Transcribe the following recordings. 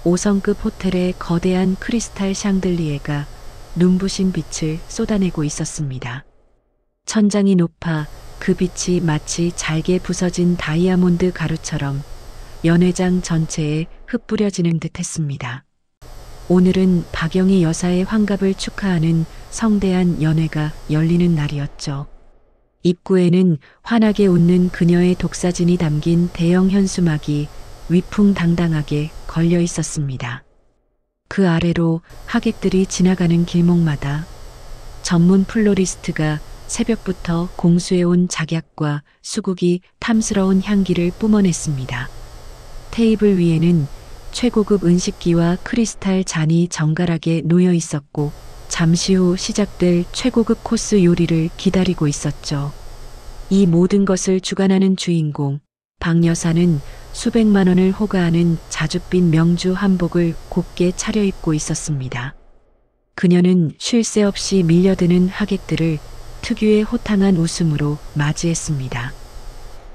5성급 호텔의 거대한 크리스탈 샹들리에가 눈부신 빛을 쏟아내고 있었습니다. 천장이 높아 그 빛이 마치 잘게 부서진 다이아몬드 가루처럼 연회장 전체에 흩뿌려지는 듯 했습니다. 오늘은 박영희 여사의 환갑을 축하하는 성대한 연회가 열리는 날이었죠. 입구에는 환하게 웃는 그녀의 독사진이 담긴 대형 현수막이 위풍당당하게 걸려 있었습니다. 그 아래로 하객들이 지나가는 길목마다 전문 플로리스트가 새벽부터 공수해온 작약과 수국이 탐스러운 향기를 뿜어냈습니다. 테이블 위에는 최고급 은식기와 크리스탈 잔이 정갈하게 놓여 있었고 잠시 후 시작될 최고급 코스 요리를 기다리고 있었죠. 이 모든 것을 주관하는 주인공 박 여사는 수백만 원을 호가하는 자줏빛 명주 한복을 곱게 차려입고 있었습니다. 그녀는 쉴 새 없이 밀려드는 하객들을 특유의 호탕한 웃음으로 맞이했습니다.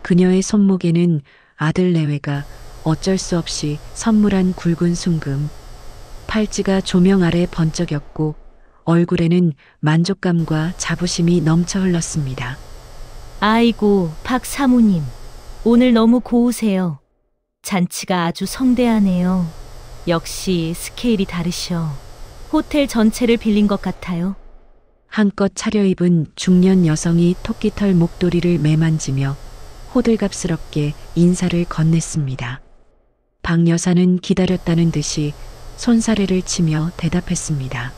그녀의 손목에는 아들 내외가 어쩔 수 없이 선물한 굵은 순금, 팔찌가 조명 아래 번쩍였고 얼굴에는 만족감과 자부심이 넘쳐 흘렀습니다. 아이고, 박 사모님. 오늘 너무 고우세요. 잔치가 아주 성대하네요. 역시 스케일이 다르셔. 호텔 전체를 빌린 것 같아요. 한껏 차려입은 중년 여성이 토끼털 목도리를 매만지며 호들갑스럽게 인사를 건넸습니다. 박 여사는 기다렸다는 듯이 손사래를 치며 대답했습니다.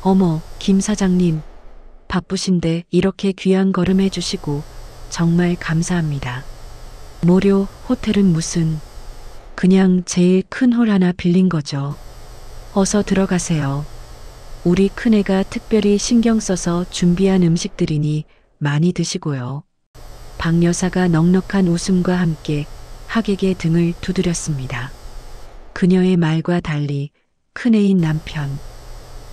어머, 김 사장님. 바쁘신데 이렇게 귀한 걸음해 주시고 정말 감사합니다. 뭐료, 호텔은 무슨. 그냥 제일 큰 홀 하나 빌린 거죠. 어서 들어가세요. 우리 큰애가 특별히 신경 써서 준비한 음식들이니 많이 드시고요. 박 여사가 넉넉한 웃음과 함께 하객의 등을 두드렸습니다. 그녀의 말과 달리 큰애인 남편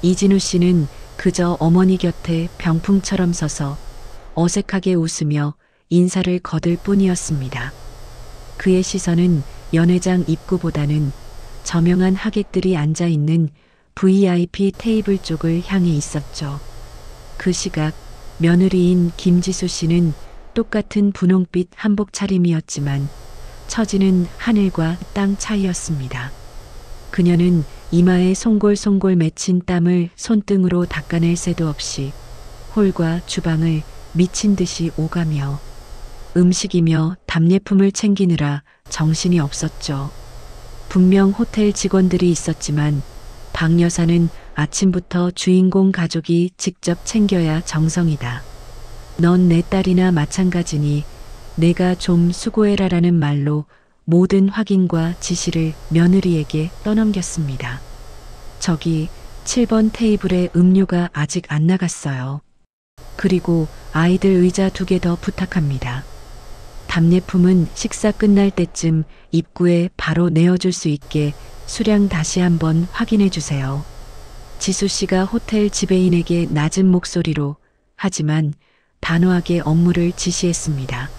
이진우 씨는 그저 어머니 곁에 병풍처럼 서서 어색하게 웃으며 인사를 거들 뿐이었습니다. 그의 시선은 연회장 입구보다는 저명한 하객들이 앉아있는 VIP 테이블 쪽을 향해 있었죠. 그 시각 며느리인 김지수 씨는 똑같은 분홍빛 한복 차림이었지만 처지는 하늘과 땅 차이였습니다. 그녀는 이마에 송골송골 맺힌 땀을 손등으로 닦아낼 새도 없이 홀과 주방을 미친 듯이 오가며 음식이며 답례품을 챙기느라 정신이 없었죠. 분명 호텔 직원들이 있었지만 박 여사는 아침부터 주인공 가족이 직접 챙겨야 정성이다. 넌 내 딸이나 마찬가지니 내가 좀 수고해라라는 말로 모든 확인과 지시를 며느리에게 떠넘겼습니다. 저기 7번 테이블에 음료가 아직 안 나갔어요. 그리고 아이들 의자 2개 더 부탁합니다. 답례품은 식사 끝날 때쯤 입구에 바로 내어줄 수 있게 수량 다시 한번 확인해 주세요. 지수 씨가 호텔 지배인에게 낮은 목소리로 하지만 단호하게 업무를 지시했습니다.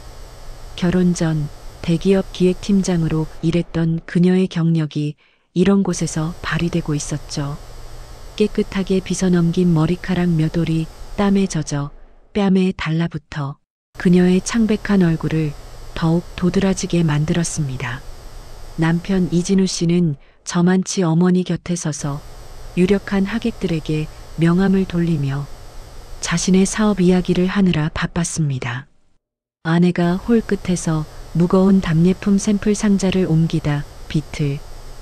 결혼 전 대기업 기획팀장으로 일했던 그녀의 경력이 이런 곳에서 발휘되고 있었죠. 깨끗하게 빗어넘긴 머리카락 몇 올이 땀에 젖어 뺨에 달라붙어 그녀의 창백한 얼굴을 더욱 도드라지게 만들었습니다. 남편 이진우 씨는 저만치 어머니 곁에 서서 유력한 하객들에게 명함을 돌리며 자신의 사업 이야기를 하느라 바빴습니다. 아내가 홀 끝에서 무거운 답례품 샘플 상자를 옮기다 빛을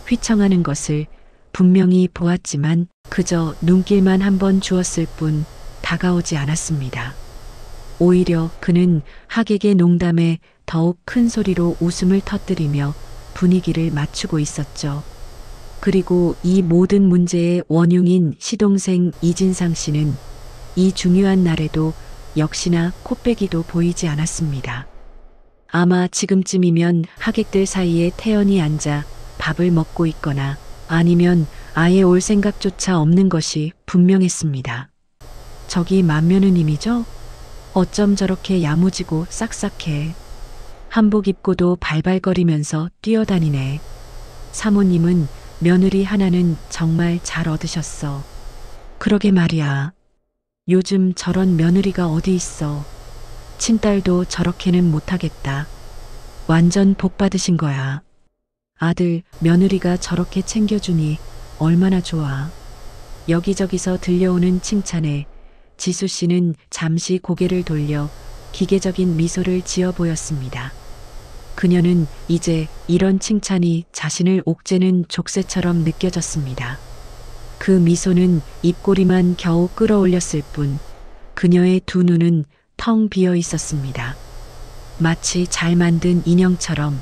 휘청하는 것을 분명히 보았지만 그저 눈길만 한번 주었을 뿐 다가오지 않았습니다. 오히려 그는 하객의 농담에 더욱 큰 소리로 웃음을 터뜨리며 분위기를 맞추고 있었죠. 그리고 이 모든 문제의 원흉인 시동생 이진상 씨는 이 중요한 날에도 역시나 코빼기도 보이지 않았습니다. 아마 지금쯤이면 하객들 사이에 태연히 앉아 밥을 먹고 있거나 아니면 아예 올 생각조차 없는 것이 분명했습니다. 저기 만면우님이죠? 어쩜 저렇게 야무지고 싹싹해. 한복 입고도 발발거리면서 뛰어다니네. 사모님은 며느리 하나는 정말 잘 얻으셨어. 그러게 말이야. 요즘 저런 며느리가 어디 있어. 친딸도 저렇게는 못하겠다. 완전 복 받으신 거야. 아들, 며느리가 저렇게 챙겨주니 얼마나 좋아. 여기저기서 들려오는 칭찬에 지수 씨는 잠시 고개를 돌려 기계적인 미소를 지어 보였습니다. 그녀는 이제 이런 칭찬이 자신을 옥죄는 족쇄처럼 느껴졌습니다. 그 미소는 입꼬리만 겨우 끌어올렸을 뿐 그녀의 두 눈은 텅 비어 있었습니다. 마치 잘 만든 인형처럼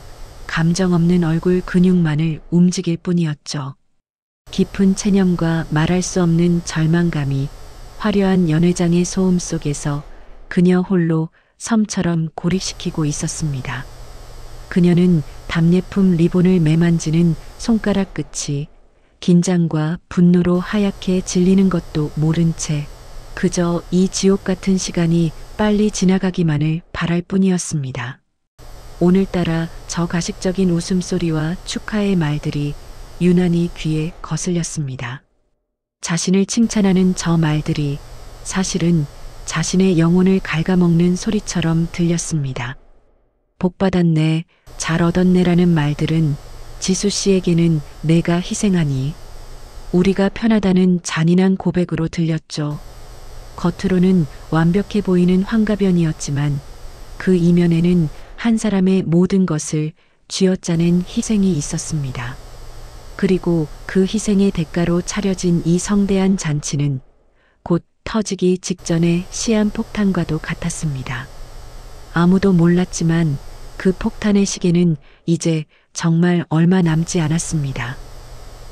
감정 없는 얼굴 근육만을 움직일 뿐이었죠. 깊은 체념과 말할 수 없는 절망감이 화려한 연회장의 소음 속에서 그녀 홀로 섬처럼 고립시키고 있었습니다. 그녀는 답례품 리본을 매만지는 손가락 끝이 긴장과 분노로 하얗게 질리는 것도 모른 채 그저 이 지옥 같은 시간이 빨리 지나가기만을 바랄 뿐이었습니다. 오늘따라 저 가식적인 웃음소리와 축하의 말들이 유난히 귀에 거슬렸습니다. 자신을 칭찬하는 저 말들이 사실은 자신의 영혼을 갉아먹는 소리처럼 들렸습니다. 복받았네, 잘 얻었네라는 말들은 지수 씨에게는 내가 희생하니 우리가 편하다는 잔인한 고백으로 들렸죠. 겉으로는 완벽해 보이는 환가변이었지만 그 이면에는 한 사람의 모든 것을 쥐어짜낸 희생이 있었습니다. 그리고 그 희생의 대가로 차려진 이 성대한 잔치는 곧 터지기 직전의 시한폭탄과도 같았습니다. 아무도 몰랐지만 그 폭탄의 시계는 이제 정말 얼마 남지 않았습니다.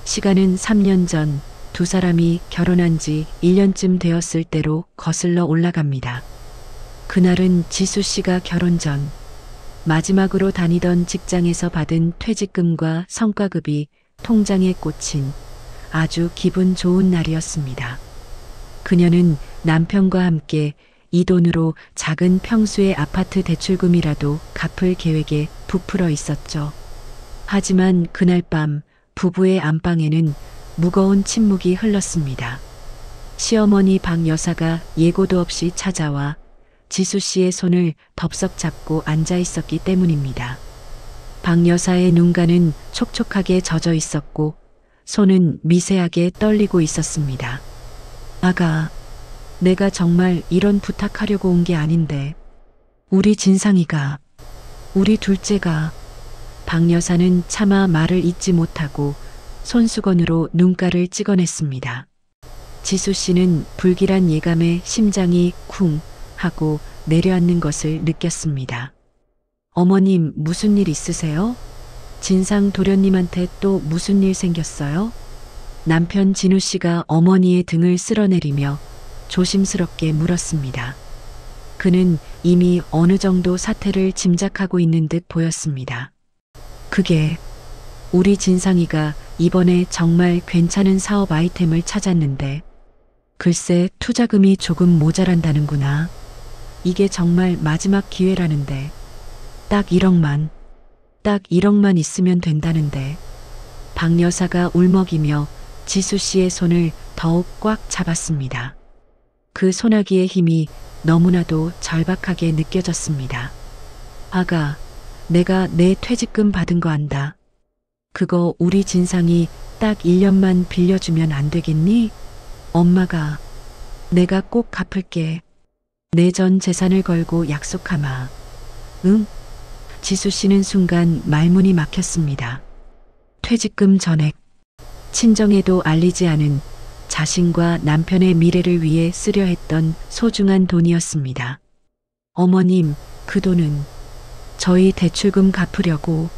시간은 3년 전 두 사람이 결혼한 지 1년쯤 되었을 때로 거슬러 올라갑니다. 그날은 지수 씨가 결혼 전 마지막으로 다니던 직장에서 받은 퇴직금과 성과급이 통장에 꽂힌 아주 기분 좋은 날이었습니다. 그녀는 남편과 함께 이 돈으로 작은 평수의 아파트 대출금이라도 갚을 계획에 부풀어 있었죠. 하지만 그날 밤 부부의 안방에는 무거운 침묵이 흘렀습니다. 시어머니 박 여사가 예고도 없이 찾아와 지수 씨의 손을 덥석 잡고 앉아 있었기 때문입니다. 박 여사의 눈가는 촉촉하게 젖어 있었고 손은 미세하게 떨리고 있었습니다. 아가, 내가 정말 이런 부탁하려고 온 게 아닌데 우리 진상이가, 우리 둘째가. 박 여사는 차마 말을 잇지 못하고 손수건으로 눈가를 찍어냈습니다. 지수 씨는 불길한 예감에 심장이 쿵 하고 내려앉는 것을 느꼈습니다. 어머님, 무슨 일 있으세요? 진상 도련님한테 또 무슨 일 생겼어요? 남편 진우 씨가 어머니의 등을 쓸어내리며 조심스럽게 물었습니다. 그는 이미 어느 정도 사태를 짐작하고 있는 듯 보였습니다. 그게 우리 진상이가 이번에 정말 괜찮은 사업 아이템을 찾았는데 글쎄 투자금이 조금 모자란다는구나. 이게 정말 마지막 기회라는데 딱 1억만 있으면 된다는데. 박 여사가 울먹이며 지수 씨의 손을 더욱 꽉 잡았습니다. 그 소나기의 힘이 너무나도 절박하게 느껴졌습니다. 아가, 내가 내 퇴직금 받은 거 안다. 그거 우리 진상이 딱 1년만 빌려주면 안 되겠니? 엄마가, 내가 꼭 갚을게. 내 전 재산을 걸고 약속하마. 응? 지수 씨는 순간 말문이 막혔습니다. 퇴직금 전액, 친정에도 알리지 않은 자신과 남편의 미래를 위해 쓰려 했던 소중한 돈이었습니다. 어머님, 그 돈은 저희 대출금 갚으려고.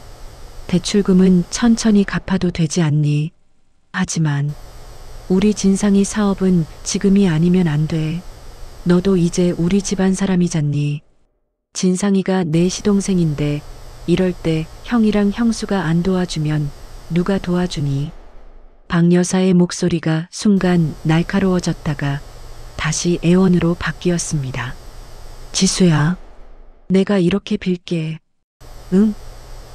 대출금은 천천히 갚아도 되지 않니? 하지만 우리 진상이 사업은 지금이 아니면 안 돼. 너도 이제 우리 집안 사람이잖니. 진상이가 내 시동생인데 이럴 때 형이랑 형수가 안 도와주면 누가 도와주니? 박 여사의 목소리가 순간 날카로워졌다가 다시 애원으로 바뀌었습니다. 지수야, 내가 이렇게 빌게. 응?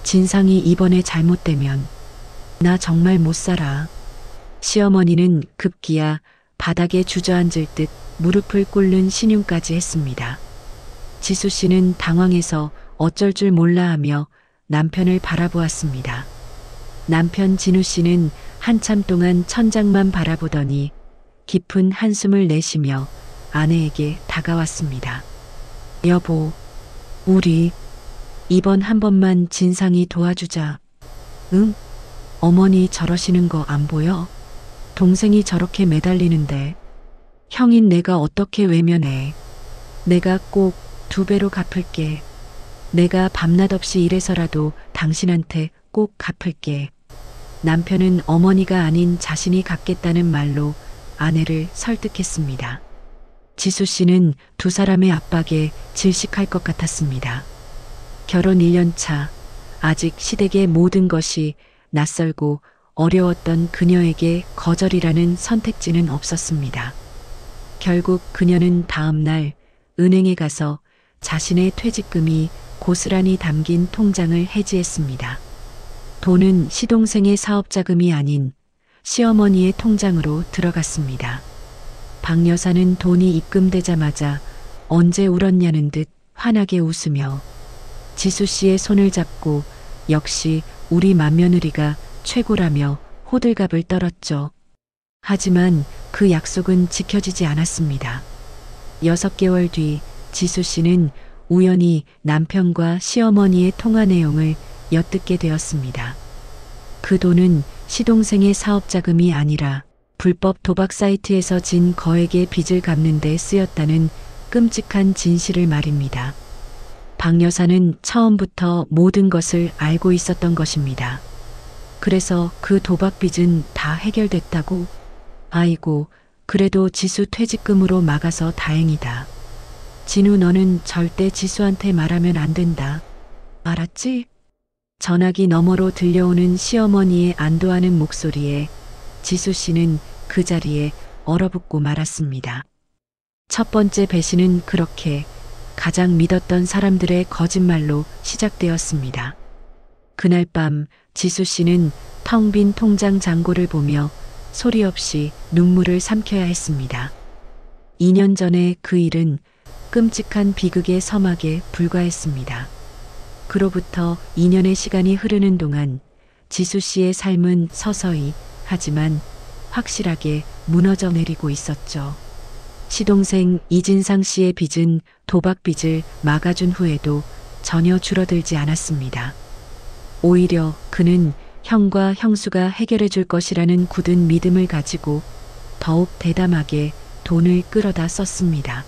진상이 이번에 잘못되면 나 정말 못 살아. 시어머니는 급기야 바닥에 주저앉을 듯 무릎을 꿇는 신용까지 했습니다. 지수 씨는 당황해서 어쩔 줄 몰라 하며 남편을 바라보았습니다. 남편 진우 씨는 한참 동안 천장만 바라보더니 깊은 한숨을 내쉬며 아내에게 다가왔습니다. 여보, 우리 이번 한 번만 진상이 도와주자. 응? 어머니 저러시는 거 안 보여? 동생이 저렇게 매달리는데 형인 내가 어떻게 외면해. 내가 꼭 2배로 갚을게. 내가 밤낮 없이 일해서라도 당신한테 꼭 갚을게. 남편은 어머니가 아닌 자신이 갚겠다는 말로 아내를 설득했습니다. 지수 씨는 두 사람의 압박에 질식할 것 같았습니다. 결혼 1년 차, 아직 시댁의 모든 것이 낯설고 어려웠던 그녀에게 거절이라는 선택지는 없었습니다. 결국 그녀는 다음 날 은행에 가서 자신의 퇴직금이 고스란히 담긴 통장을 해지했습니다. 돈은 시동생의 사업자금이 아닌 시어머니의 통장으로 들어갔습니다. 박 여사는 돈이 입금되자마자 언제 울었냐는 듯 환하게 웃으며 지수 씨의 손을 잡고 역시 우리 맏며느리가 최고라며 호들갑을 떨었죠. 하지만 그 약속은 지켜지지 않았습니다. 6개월 뒤 지수 씨는 우연히 남편과 시어머니의 통화 내용을 엿듣게 되었습니다. 그 돈은 시동생의 사업자금이 아니라 불법 도박 사이트에서 진 거액의 빚을 갚는 데 쓰였다는 끔찍한 진실을 말입니다. 박 여사는 처음부터 모든 것을 알고 있었던 것입니다. 그래서 그 도박 빚은 다 해결됐다고? 아이고, 그래도 지수 퇴직금으로 막아서 다행이다. 진우, 너는 절대 지수한테 말하면 안 된다. 알았지? 전화기 너머로 들려오는 시어머니의 안도하는 목소리에 지수 씨는 그 자리에 얼어붙고 말았습니다. 첫 번째 배신은 그렇게 가장 믿었던 사람들의 거짓말로 시작되었습니다. 그날 밤 지수 씨는 텅 빈 통장 잔고를 보며 소리 없이 눈물을 삼켜야 했습니다. 2년 전에 그 일은 끔찍한 비극의 서막에 불과했습니다. 그로부터 2년의 시간이 흐르는 동안 지수 씨의 삶은 서서히 하지만 확실하게 무너져 내리고 있었죠. 시동생 이진상 씨의 빚은 도박 빚을 막아준 후에도 전혀 줄어들지 않았습니다. 오히려 그는 형과 형수가 해결해 줄 것이라는 굳은 믿음을 가지고 더욱 대담하게 돈을 끌어다 썼습니다.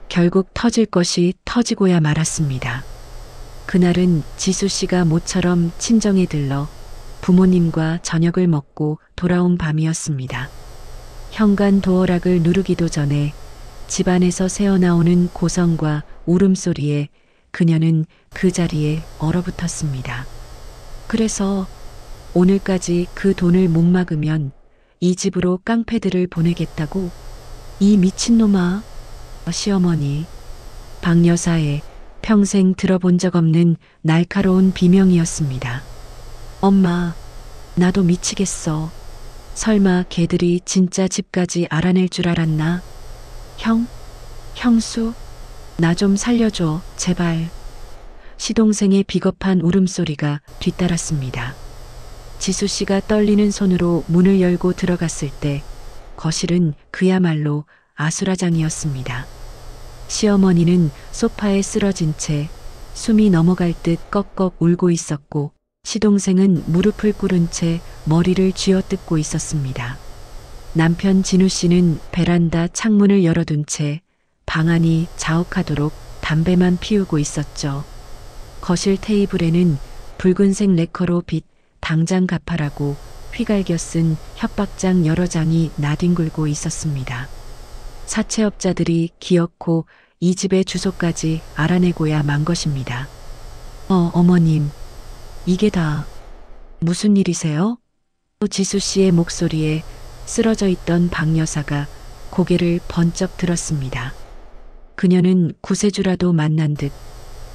결국 터질 것이 터지고야 말았습니다. 그날은 지수 씨가 모처럼 친정에 들러 부모님과 저녁을 먹고 돌아온 밤이었습니다. 현관 도어락을 누르기도 전에 집안에서 새어나오는 고성과 울음소리에 그녀는 그 자리에 얼어붙었습니다. 그래서 오늘까지 그 돈을 못 막으면 이 집으로 깡패들을 보내겠다고? 이 미친놈아. 시어머니, 박 여사의 평생 들어본 적 없는 날카로운 비명이었습니다. 엄마, 나도 미치겠어. 설마 걔들이 진짜 집까지 알아낼 줄 알았나? 형? 형수? 나 좀 살려줘, 제발. 시동생의 비겁한 울음소리가 뒤따랐습니다. 지수 씨가 떨리는 손으로 문을 열고 들어갔을 때 거실은 그야말로 아수라장이었습니다. 시어머니는 소파에 쓰러진 채 숨이 넘어갈 듯 꺽꺽 울고 있었고 시동생은 무릎을 꿇은 채 머리를 쥐어뜯고 있었습니다. 남편 진우 씨는 베란다 창문을 열어둔 채 방 안이 자욱하도록 담배만 피우고 있었죠. 거실 테이블에는 붉은색 레커로 빛 당장 갚아라고 휘갈겨 쓴 협박장 여러 장이 나뒹굴고 있었습니다. 사채업자들이 기어코 이 집의 주소까지 알아내고야 만 것입니다. 어머님, 이게 다 무슨 일이세요? 지수 씨의 목소리에 쓰러져 있던 박 여사가 고개를 번쩍 들었습니다. 그녀는 구세주라도 만난 듯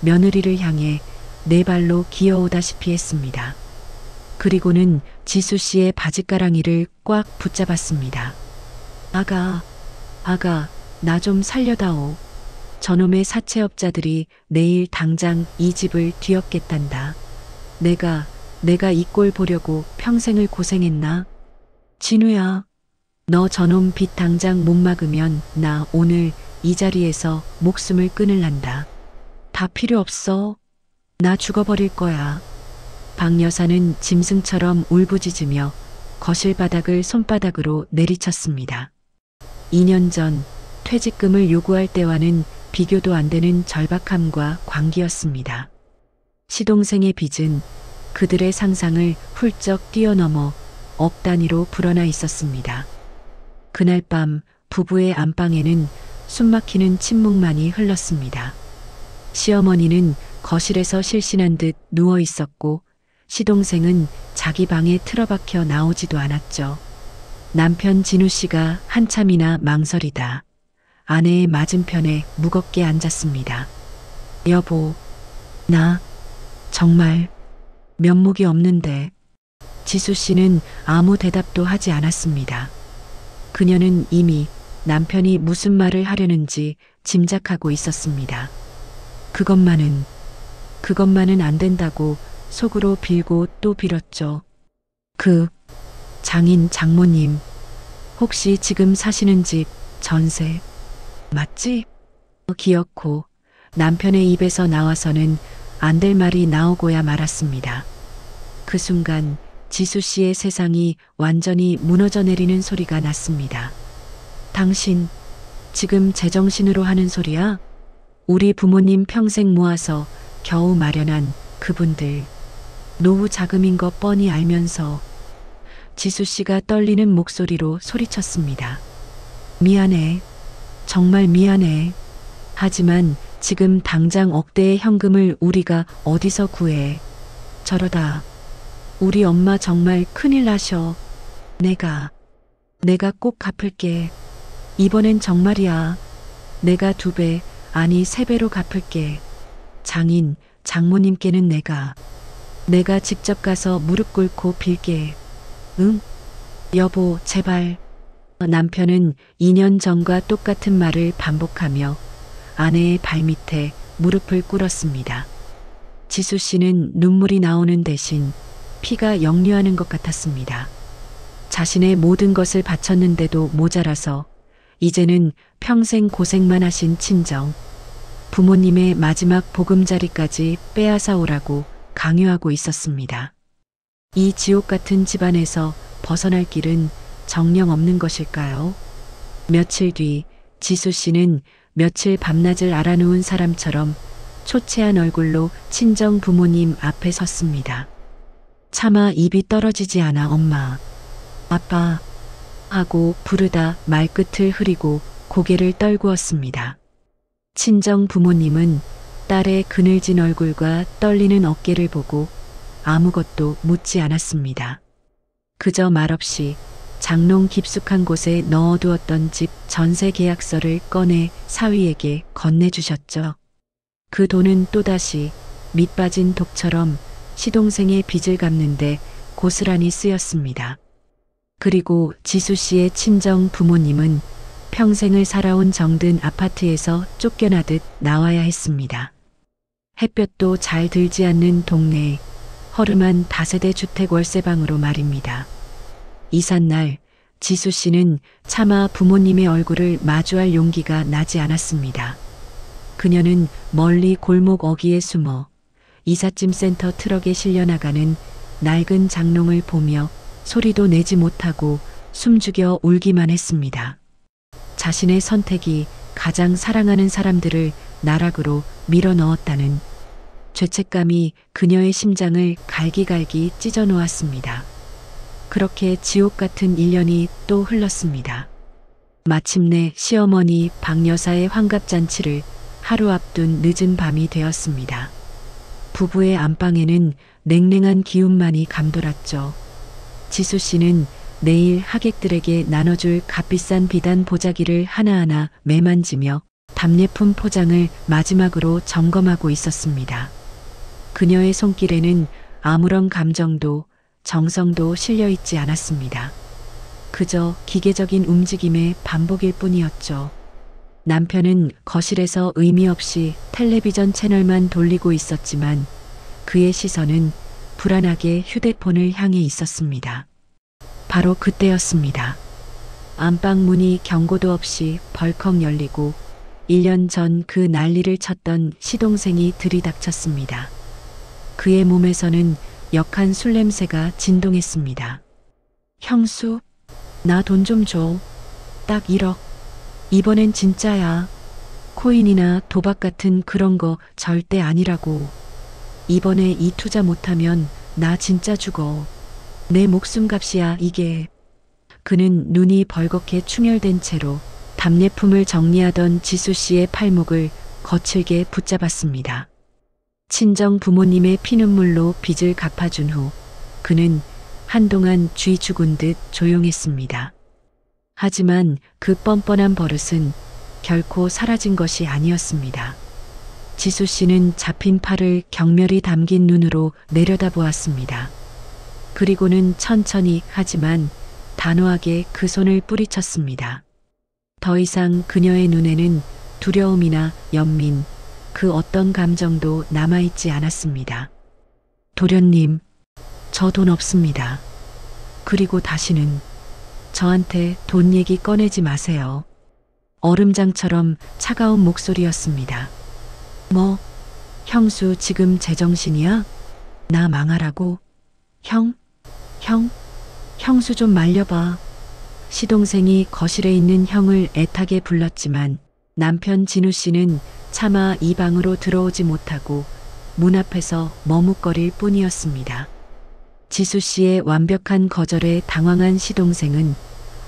며느리를 향해 네 발로 기어오다시피 했습니다. 그리고는 지수 씨의 바지가랑이를 꽉 붙잡았습니다. 아가, 나 좀 살려다오. 저놈의 사채업자들이 내일 당장 이 집을 뒤엎겠단다. 내가 이 꼴 보려고 평생을 고생했나? 진우야, 너 저놈 빚 당장 못 막으면 나 오늘 이 자리에서 목숨을 끊을란다. 다 필요 없어. 나 죽어버릴 거야. 박 여사는 짐승처럼 울부짖으며 거실 바닥을 손바닥으로 내리쳤습니다. 2년 전 퇴직금을 요구할 때와는 비교도 안 되는 절박함과 광기였습니다. 시동생의 빚은 그들의 상상을 훌쩍 뛰어넘어 억 단위로 불어나 있었습니다. 그날 밤 부부의 안방에는 숨막히는 침묵만이 흘렀습니다. 시어머니는 거실에서 실신한 듯 누워 있었고 시동생은 자기 방에 틀어박혀 나오지도 않았죠. 남편 진우 씨가 한참이나 망설이다 아내의 맞은편에 무겁게 앉았습니다. 여보, 나 정말 면목이 없는데. 지수 씨는 아무 대답도 하지 않았습니다. 그녀는 이미 남편이 무슨 말을 하려는지 짐작하고 있었습니다. 그것만은 안 된다고 속으로 빌고 또 빌었죠. 장모님, 혹시 지금 사시는 집 전세 맞지? 기어코 남편의 입에서 나와서는 안 될 말이 나오고야 말았습니다. 그 순간 지수 씨의 세상이 완전히 무너져 내리는 소리가 났습니다. 당신 지금 제정신으로 하는 소리야? 우리 부모님 평생 모아서 겨우 마련한 그분들 노후 자금인 거 뻔히 알면서. 지수 씨가 떨리는 목소리로 소리쳤습니다. 미안해. 정말 미안해. 하지만 지금 당장 억대의 현금을 우리가 어디서 구해. 저러다 우리 엄마 정말 큰일 나셔. 내가 꼭 갚을게. 이번엔 정말이야. 내가 2배, 아니 3배로 갚을게. 장모님께는 내가 직접 가서 무릎 꿇고 빌게. 응? 여보, 제발. 남편은 2년 전과 똑같은 말을 반복하며 아내의 발밑에 무릎을 꿇었습니다. 지수 씨는 눈물이 나오는 대신 피가 역류하는 것 같았습니다. 자신의 모든 것을 바쳤는데도 모자라서 이제는 평생 고생만 하신 친정, 부모님의 마지막 보금자리까지 빼앗아 오라고 강요하고 있었습니다. 이 지옥 같은 집안에서 벗어날 길은 정령 없는 것일까요? 며칠 뒤 지수 씨는 며칠 밤낮을 알아놓은 사람처럼 초췌한 얼굴로 친정 부모님 앞에 섰습니다. 차마 입이 떨어지지 않아 엄마, 아빠 하고 부르다 말끝을 흐리고 고개를 떨구었습니다. 친정 부모님은 딸의 그늘진 얼굴과 떨리는 어깨를 보고 아무것도 묻지 않았습니다. 그저 말없이 장롱 깊숙한 곳에 넣어두었던 집 전세 계약서를 꺼내 사위에게 건네주셨죠. 그 돈은 또다시 밑빠진 독처럼 시동생의 빚을 갚는데 고스란히 쓰였습니다. 그리고 지수 씨의 친정 부모님은 평생을 살아온 정든 아파트에서 쫓겨나듯 나와야 했습니다. 햇볕도 잘 들지 않는 동네 허름한 다세대 주택 월세방으로 말입니다. 이삿날 지수 씨는 차마 부모님의 얼굴을 마주할 용기가 나지 않았습니다. 그녀는 멀리 골목 어귀에 숨어 이삿짐 센터 트럭에 실려나가는 낡은 장롱을 보며 소리도 내지 못하고 숨죽여 울기만 했습니다. 자신의 선택이 가장 사랑하는 사람들을 나락으로 밀어 넣었다는 죄책감이 그녀의 심장을 갈기갈기 찢어 놓았습니다. 그렇게 지옥 같은 1년이 또 흘렀습니다. 마침내 시어머니 박 여사의 환갑잔치를 하루 앞둔 늦은 밤이 되었습니다. 부부의 안방에는 냉랭한 기운만이 감돌았죠. 지수 씨는 내일 하객들에게 나눠줄 값비싼 비단 보자기를 하나하나 매만지며 답례품 포장을 마지막으로 점검하고 있었습니다. 그녀의 손길에는 아무런 감정도 정성도 실려 있지 않았습니다. 그저 기계적인 움직임의 반복일 뿐이었죠. 남편은 거실에서 의미 없이 텔레비전 채널만 돌리고 있었지만 그의 시선은 불안하게 휴대폰을 향해 있었습니다. 바로 그때였습니다. 안방 문이 경고도 없이 벌컥 열리고 1년 전 그 난리를 쳤던 시동생이 들이닥쳤습니다. 그의 몸에서는 역한 술 냄새가 진동했습니다. 형수, 나 돈 좀 줘. 딱 1억. 이번엔 진짜야. 코인이나 도박 같은 그런 거 절대 아니라고. 이번에 이 투자 못하면 나 진짜 죽어. 내 목숨값이야 이게. 그는 눈이 벌겋게 충혈된 채로 답례품을 정리하던 지수 씨의 팔목을 거칠게 붙잡았습니다. 친정 부모님의 피눈물로 빚을 갚아준 후 그는 한동안 쥐 죽은 듯 조용했습니다. 하지만 그 뻔뻔한 버릇은 결코 사라진 것이 아니었습니다. 지수 씨는 잡힌 팔을 경멸이 담긴 눈으로 내려다보았습니다. 그리고는 천천히 하지만 단호하게 그 손을 뿌리쳤습니다. 더 이상 그녀의 눈에는 두려움이나 연민, 그 어떤 감정도 남아있지 않았습니다. 도련님, 저 돈 없습니다. 그리고 다시는 저한테 돈 얘기 꺼내지 마세요. 얼음장처럼 차가운 목소리였습니다. 뭐, 형수 지금 제정신이야? 나 망하라고? 형수 좀 말려봐. 시동생이 거실에 있는 형을 애타게 불렀지만 남편 진우 씨는 차마 이 방으로 들어오지 못하고 문 앞에서 머뭇거릴 뿐이었습니다. 지수 씨의 완벽한 거절에 당황한 시동생은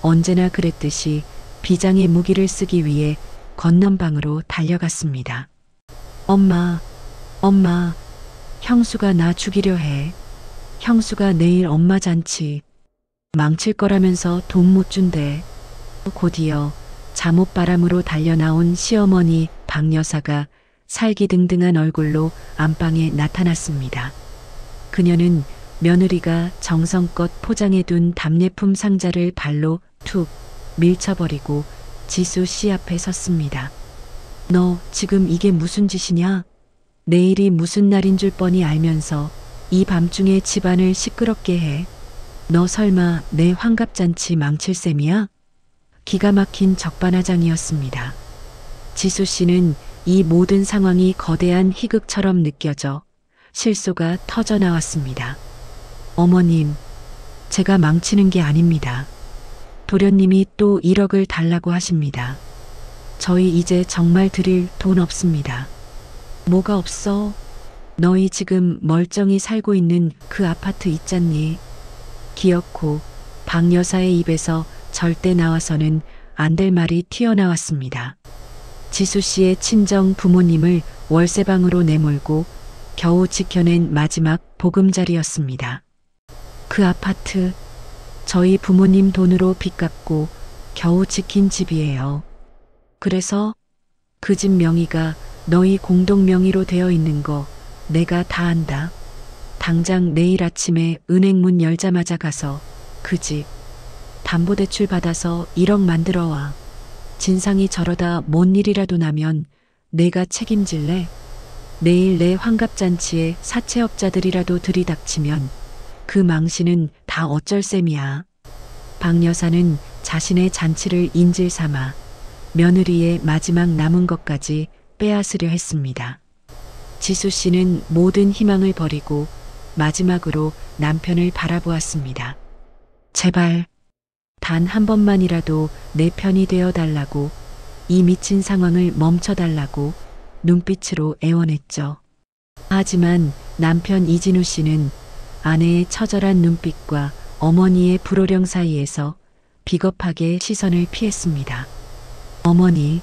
언제나 그랬듯이 비장의 무기를 쓰기 위해 건넌방으로 달려갔습니다. 엄마, 형수가 나 죽이려 해. 형수가 내일 엄마 잔치 망칠 거라면서 돈 못 준대. 곧이어 잠옷바람으로 달려나온 시어머니 박 여사가 살기등등한 얼굴로 안방에 나타났습니다. 그녀는 며느리가 정성껏 포장해둔 답례품 상자를 발로 툭 밀쳐버리고 지수 씨 앞에 섰습니다. 너 지금 이게 무슨 짓이냐? 내일이 무슨 날인 줄 뻔히 알면서 이 밤중에 집안을 시끄럽게 해. 너 설마 내 환갑잔치 망칠 셈이야? 기가 막힌 적반하장이었습니다. 지수 씨는 이 모든 상황이 거대한 희극처럼 느껴져 실소가 터져 나왔습니다. 어머님, 제가 망치는 게 아닙니다. 도련님이 또 1억을 달라고 하십니다. 저희 이제 정말 드릴 돈 없습니다. 뭐가 없어? 너희 지금 멀쩡히 살고 있는 그 아파트 있잖니? 기어코 박 여사의 입에서 절대 나와서는 안 될 말이 튀어나왔습니다. 지수 씨의 친정 부모님을 월세방으로 내몰고 겨우 지켜낸 마지막 보금자리였습니다. 그 아파트, 저희 부모님 돈으로 빚 갚고 겨우 지킨 집이에요. 그래서 그 집 명의가 너희 공동 명의로 되어 있는 거 내가 다 안다. 당장 내일 아침에 은행 문 열자마자 가서 그 집 담보대출 받아서 1억 만들어 와. 진상이 저러다 뭔 일이라도 나면 내가 책임질래? 내일 내 환갑잔치에 사채업자들이라도 들이닥치면 그 망신은 다 어쩔 셈이야. 박 여사는 자신의 잔치를 인질 삼아 며느리의 마지막 남은 것까지 빼앗으려 했습니다. 지수 씨는 모든 희망을 버리고 마지막으로 남편을 바라보았습니다. 제발 단 한 번만이라도 내 편이 되어 달라고, 이 미친 상황을 멈춰 달라고 눈빛으로 애원했죠. 하지만 남편 이진우 씨는 아내의 처절한 눈빛과 어머니의 불호령 사이에서 비겁하게 시선을 피했습니다. 어머니,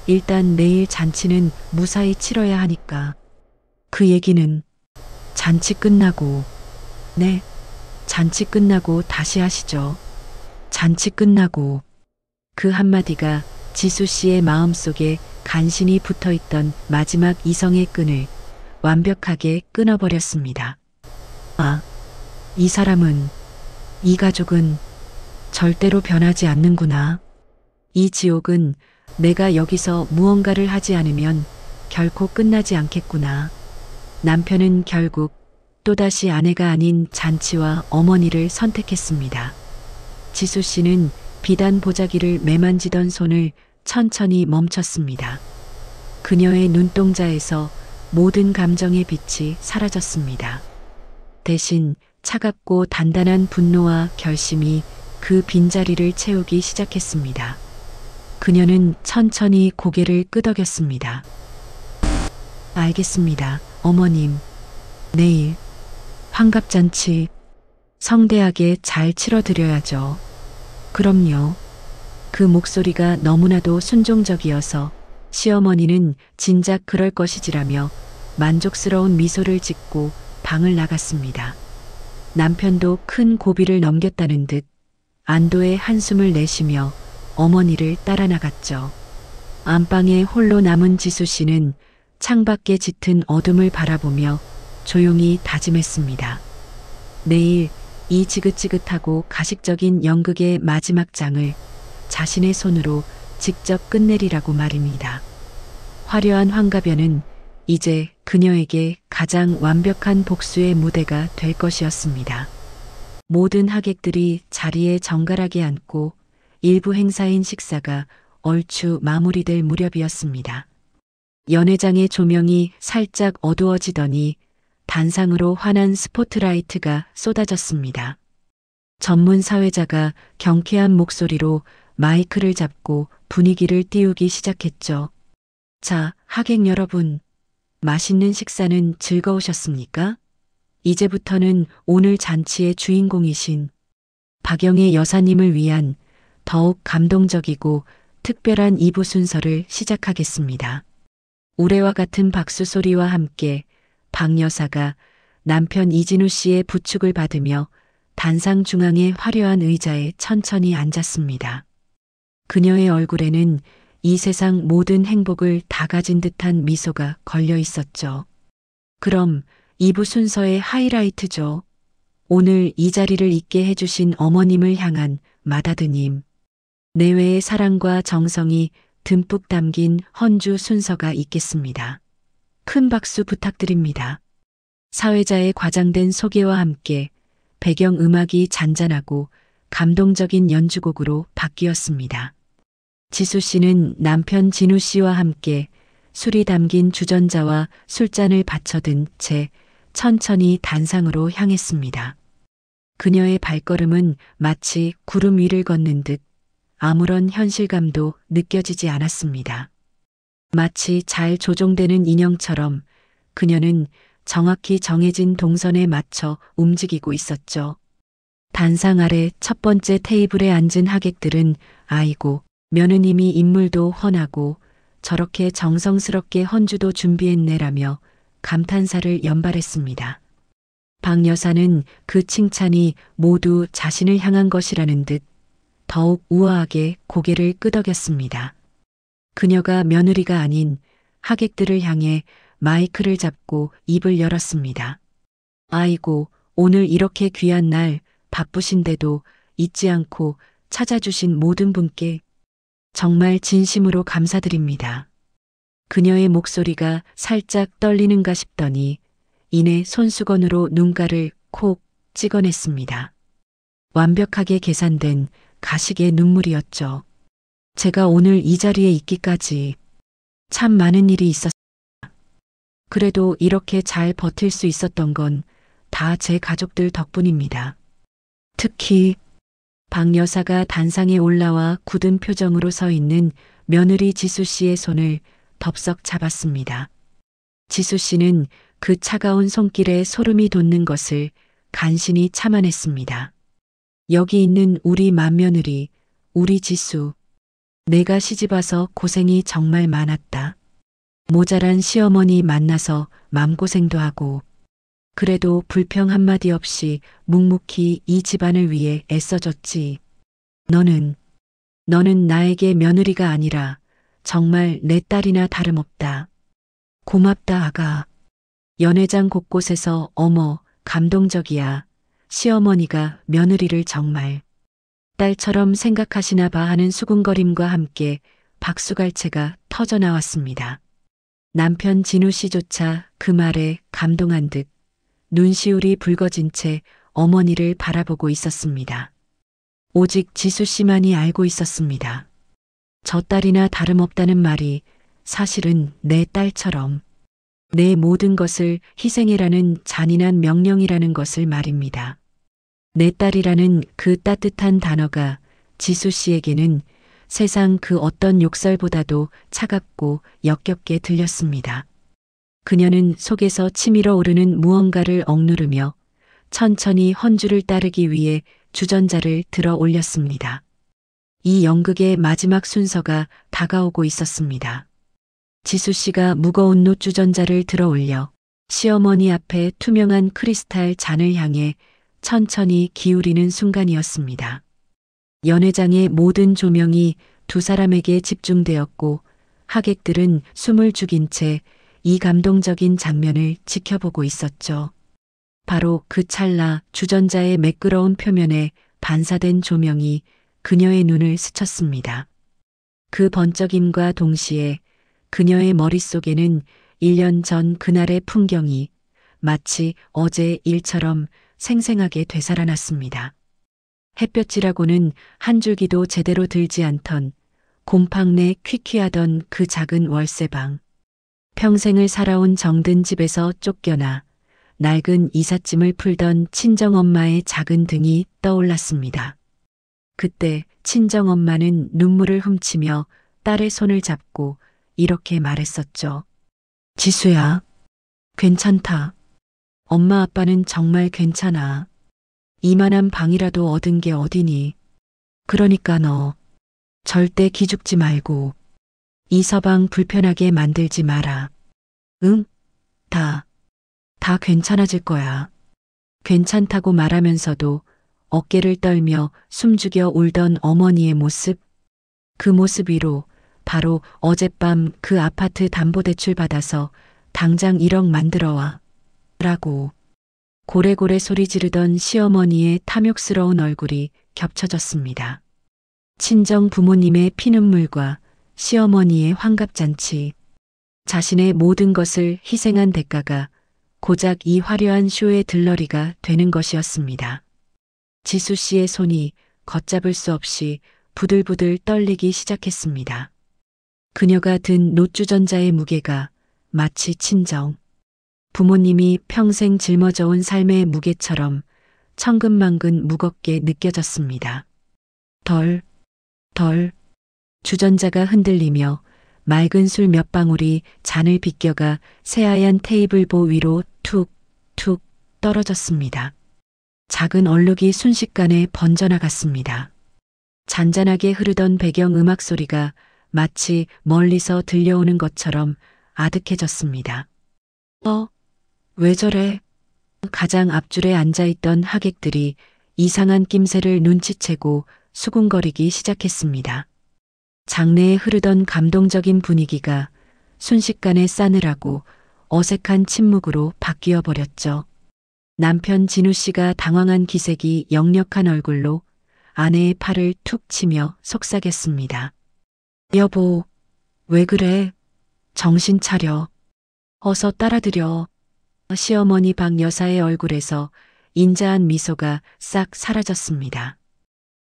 일단 내일 잔치는 무사히 치러야 하니까. 그 얘기는 잔치 끝나고, 네, 잔치 끝나고 다시 하시죠. 잔치 끝나고. 그 한마디가 지수 씨의 마음속에 간신히 붙어있던 마지막 이성의 끈을 완벽하게 끊어버렸습니다. 아, 이 사람은, 이 가족은 절대로 변하지 않는구나. 이 지옥은 내가 여기서 무언가를 하지 않으면 결코 끝나지 않겠구나. 남편은 결국 또다시 아내가 아닌 잔치와 어머니를 선택했습니다. 지수 씨는 비단 보자기를 매만지던 손을 천천히 멈췄습니다. 그녀의 눈동자에서 모든 감정의 빛이 사라졌습니다. 대신 차갑고 단단한 분노와 결심이 그 빈자리를 채우기 시작했습니다. 그녀는 천천히 고개를 끄덕였습니다. 알겠습니다, 어머님. 내일 환갑잔치 성대하게 잘 치러드려야죠. 그럼요. 그 목소리가 너무나도 순종적이어서 시어머니는 진작 그럴 것이지라며 만족스러운 미소를 짓고 방을 나갔습니다. 남편도 큰 고비를 넘겼다는 듯 안도의 한숨을 내쉬며 어머니를 따라 나갔죠. 안방에 홀로 남은 지수 씨는 창밖에 짙은 어둠을 바라보며 조용히 다짐했습니다. 내일 이 지긋지긋하고 가식적인 연극의 마지막 장을 자신의 손으로 직접 끝내리라고 말입니다. 화려한 환갑연은 이제 그녀에게 가장 완벽한 복수의 무대가 될 것이었습니다. 모든 하객들이 자리에 정갈하게 앉고 일부 행사인 식사가 얼추 마무리될 무렵이었습니다. 연회장의 조명이 살짝 어두워지더니 단상으로 환한 스포트라이트가 쏟아졌습니다. 전문 사회자가 경쾌한 목소리로 마이크를 잡고 분위기를 띄우기 시작했죠. 자, 하객 여러분, 맛있는 식사는 즐거우셨습니까? 이제부터는 오늘 잔치의 주인공이신 박영애 여사님을 위한 더욱 감동적이고 특별한 2부 순서를 시작하겠습니다. 우레와 같은 박수 소리와 함께 박 여사가 남편 이진우 씨의 부축을 받으며 단상 중앙의 화려한 의자에 천천히 앉았습니다. 그녀의 얼굴에는 이 세상 모든 행복을 다 가진 듯한 미소가 걸려 있었죠. 그럼 2부 순서의 하이라이트죠. 오늘 이 자리를 있게 해주신 어머님을 향한 맏아드님. 내외의 사랑과 정성이 듬뿍 담긴 헌주 순서가 있겠습니다. 큰 박수 부탁드립니다. 사회자의 과장된 소개와 함께 배경 음악이 잔잔하고 감동적인 연주곡으로 바뀌었습니다. 지수 씨는 남편 진우 씨와 함께 술이 담긴 주전자와 술잔을 받쳐든 채 천천히 단상으로 향했습니다. 그녀의 발걸음은 마치 구름 위를 걷는 듯 아무런 현실감도 느껴지지 않았습니다. 마치 잘 조종되는 인형처럼 그녀는 정확히 정해진 동선에 맞춰 움직이고 있었죠. 단상 아래 첫 번째 테이블에 앉은 하객들은 아이고, 며느님이 인물도 훤하고 저렇게 정성스럽게 헌주도 준비했네라며 감탄사를 연발했습니다. 박 여사는 그 칭찬이 모두 자신을 향한 것이라는 듯 더욱 우아하게 고개를 끄덕였습니다. 그녀가 며느리가 아닌 하객들을 향해 마이크를 잡고 입을 열었습니다. 아이고, 오늘 이렇게 귀한 날 바쁘신데도 잊지 않고 찾아주신 모든 분께 정말 진심으로 감사드립니다. 그녀의 목소리가 살짝 떨리는가 싶더니 이내 손수건으로 눈가를 콕 찍어냈습니다. 완벽하게 계산된 가식의 눈물이었죠. 제가 오늘 이 자리에 있기까지 참 많은 일이 있었습니다. 그래도 이렇게 잘 버틸 수 있었던 건 다 제 가족들 덕분입니다. 특히 박 여사가 단상에 올라와 굳은 표정으로 서 있는 며느리 지수 씨의 손을 덥석 잡았습니다. 지수 씨는 그 차가운 손길에 소름이 돋는 것을 간신히 참아냈습니다. 여기 있는 우리 맏며느리, 우리 지수. 내가 시집와서 고생이 정말 많았다. 모자란 시어머니 만나서 맘고생도 하고 그래도 불평 한마디 없이 묵묵히 이 집안을 위해 애써줬지. 너는 나에게 며느리가 아니라 정말 내 딸이나 다름없다. 고맙다 아가. 연회장 곳곳에서 어머 감동적이야. 시어머니가 며느리를 정말 딸처럼 생각하시나 봐 하는 수군거림과 함께 박수갈채가 터져 나왔습니다. 남편 진우 씨조차 그 말에 감동한 듯 눈시울이 붉어진 채 어머니를 바라보고 있었습니다. 오직 지수 씨만이 알고 있었습니다. 저 딸이나 다름없다는 말이 사실은 내 딸처럼 내 모든 것을 희생해라는 잔인한 명령이라는 것을 말입니다. 내 딸이라는 그 따뜻한 단어가 지수 씨에게는 세상 그 어떤 욕설보다도 차갑고 역겹게 들렸습니다. 그녀는 속에서 치밀어 오르는 무언가를 억누르며 천천히 헌주를 따르기 위해 주전자를 들어 올렸습니다. 이 연극의 마지막 순서가 다가오고 있었습니다. 지수 씨가 무거운 놋 주전자를 들어 올려 시어머니 앞에 투명한 크리스탈 잔을 향해 천천히 기울이는 순간이었습니다. 연회장의 모든 조명이 두 사람에게 집중되었고 하객들은 숨을 죽인 채 이 감동적인 장면을 지켜보고 있었죠. 바로 그 찰나 주전자의 매끄러운 표면에 반사된 조명이 그녀의 눈을 스쳤습니다. 그 번쩍임과 동시에 그녀의 머릿속에는 1년 전 그날의 풍경이 마치 어제 일처럼 생생하게 되살아났습니다. 햇볕이라고는 한 줄기도 제대로 들지 않던 곰팡 내 퀴퀴하던 그 작은 월세방. 평생을 살아온 정든 집에서 쫓겨나 낡은 이삿짐을 풀던 친정엄마의 작은 등이 떠올랐습니다. 그때 친정엄마는 눈물을 훔치며 딸의 손을 잡고 이렇게 말했었죠. 지수야, 괜찮다. 엄마 아빠는 정말 괜찮아. 이만한 방이라도 얻은 게 어디니. 그러니까 너 절대 기죽지 말고 이 서방 불편하게 만들지 마라. 응? 다 괜찮아질 거야. 괜찮다고 말하면서도 어깨를 떨며 숨죽여 울던 어머니의 모습. 그 모습 위로 바로 어젯밤 그 아파트 담보대출 받아서 당장 1억 만들어와. 라고 고래고래 소리 지르던 시어머니의 탐욕스러운 얼굴이 겹쳐졌습니다. 친정 부모님의 피눈물과 시어머니의 환갑잔치, 자신의 모든 것을 희생한 대가가 고작 이 화려한 쇼의 들러리가 되는 것이었습니다. 지수 씨의 손이 걷잡을 수 없이 부들부들 떨리기 시작했습니다. 그녀가 든 놋주전자의 무게가 마치 친정, 부모님이 평생 짊어져온 삶의 무게처럼 천근만근 무겁게 느껴졌습니다. 덜, 주전자가 흔들리며 맑은 술 몇 방울이 잔을 비껴가 새하얀 테이블보 위로 툭툭 떨어졌습니다. 작은 얼룩이 순식간에 번져나갔습니다. 잔잔하게 흐르던 배경 음악 소리가 마치 멀리서 들려오는 것처럼 아득해졌습니다. 왜 저래? 가장 앞줄에 앉아있던 하객들이 이상한 낌새를 눈치채고 수군거리기 시작했습니다. 장내에 흐르던 감동적인 분위기가 순식간에 싸늘하고 어색한 침묵으로 바뀌어 버렸죠. 남편 진우 씨가 당황한 기색이 역력한 얼굴로 아내의 팔을 툭 치며 속삭였습니다. 여보, 왜 그래? 정신 차려. 어서 따라들여. 시어머니 박 여사의 얼굴에서 인자한 미소가 싹 사라졌습니다.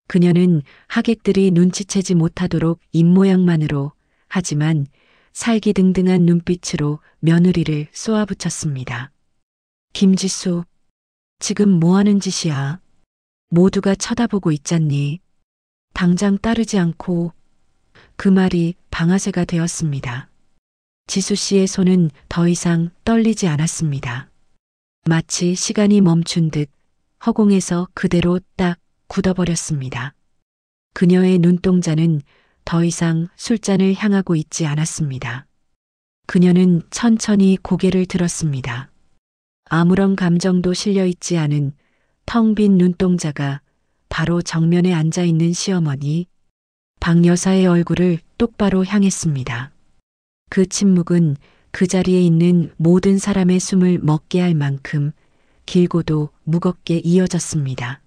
그녀는 하객들이 눈치채지 못하도록 입모양만으로 하지만 살기등등한 눈빛으로 며느리를 쏘아붙였습니다. 김지수, 지금 뭐 하는 짓이야? 모두가 쳐다보고 있잖니. 당장 따르지 않고. 그 말이 방아쇠가 되었습니다. 지수 씨의 손은 더 이상 떨리지 않았습니다. 마치 시간이 멈춘 듯 허공에서 그대로 딱 굳어버렸습니다. 그녀의 눈동자는 더 이상 술잔을 향하고 있지 않았습니다. 그녀는 천천히 고개를 들었습니다. 아무런 감정도 실려 있지 않은 텅 빈 눈동자가 바로 정면에 앉아있는 시어머니 박 여사의 얼굴을 똑바로 향했습니다. 그 침묵은 그 자리에 있는 모든 사람의 숨을 먹게 할 만큼 길고도 무겁게 이어졌습니다.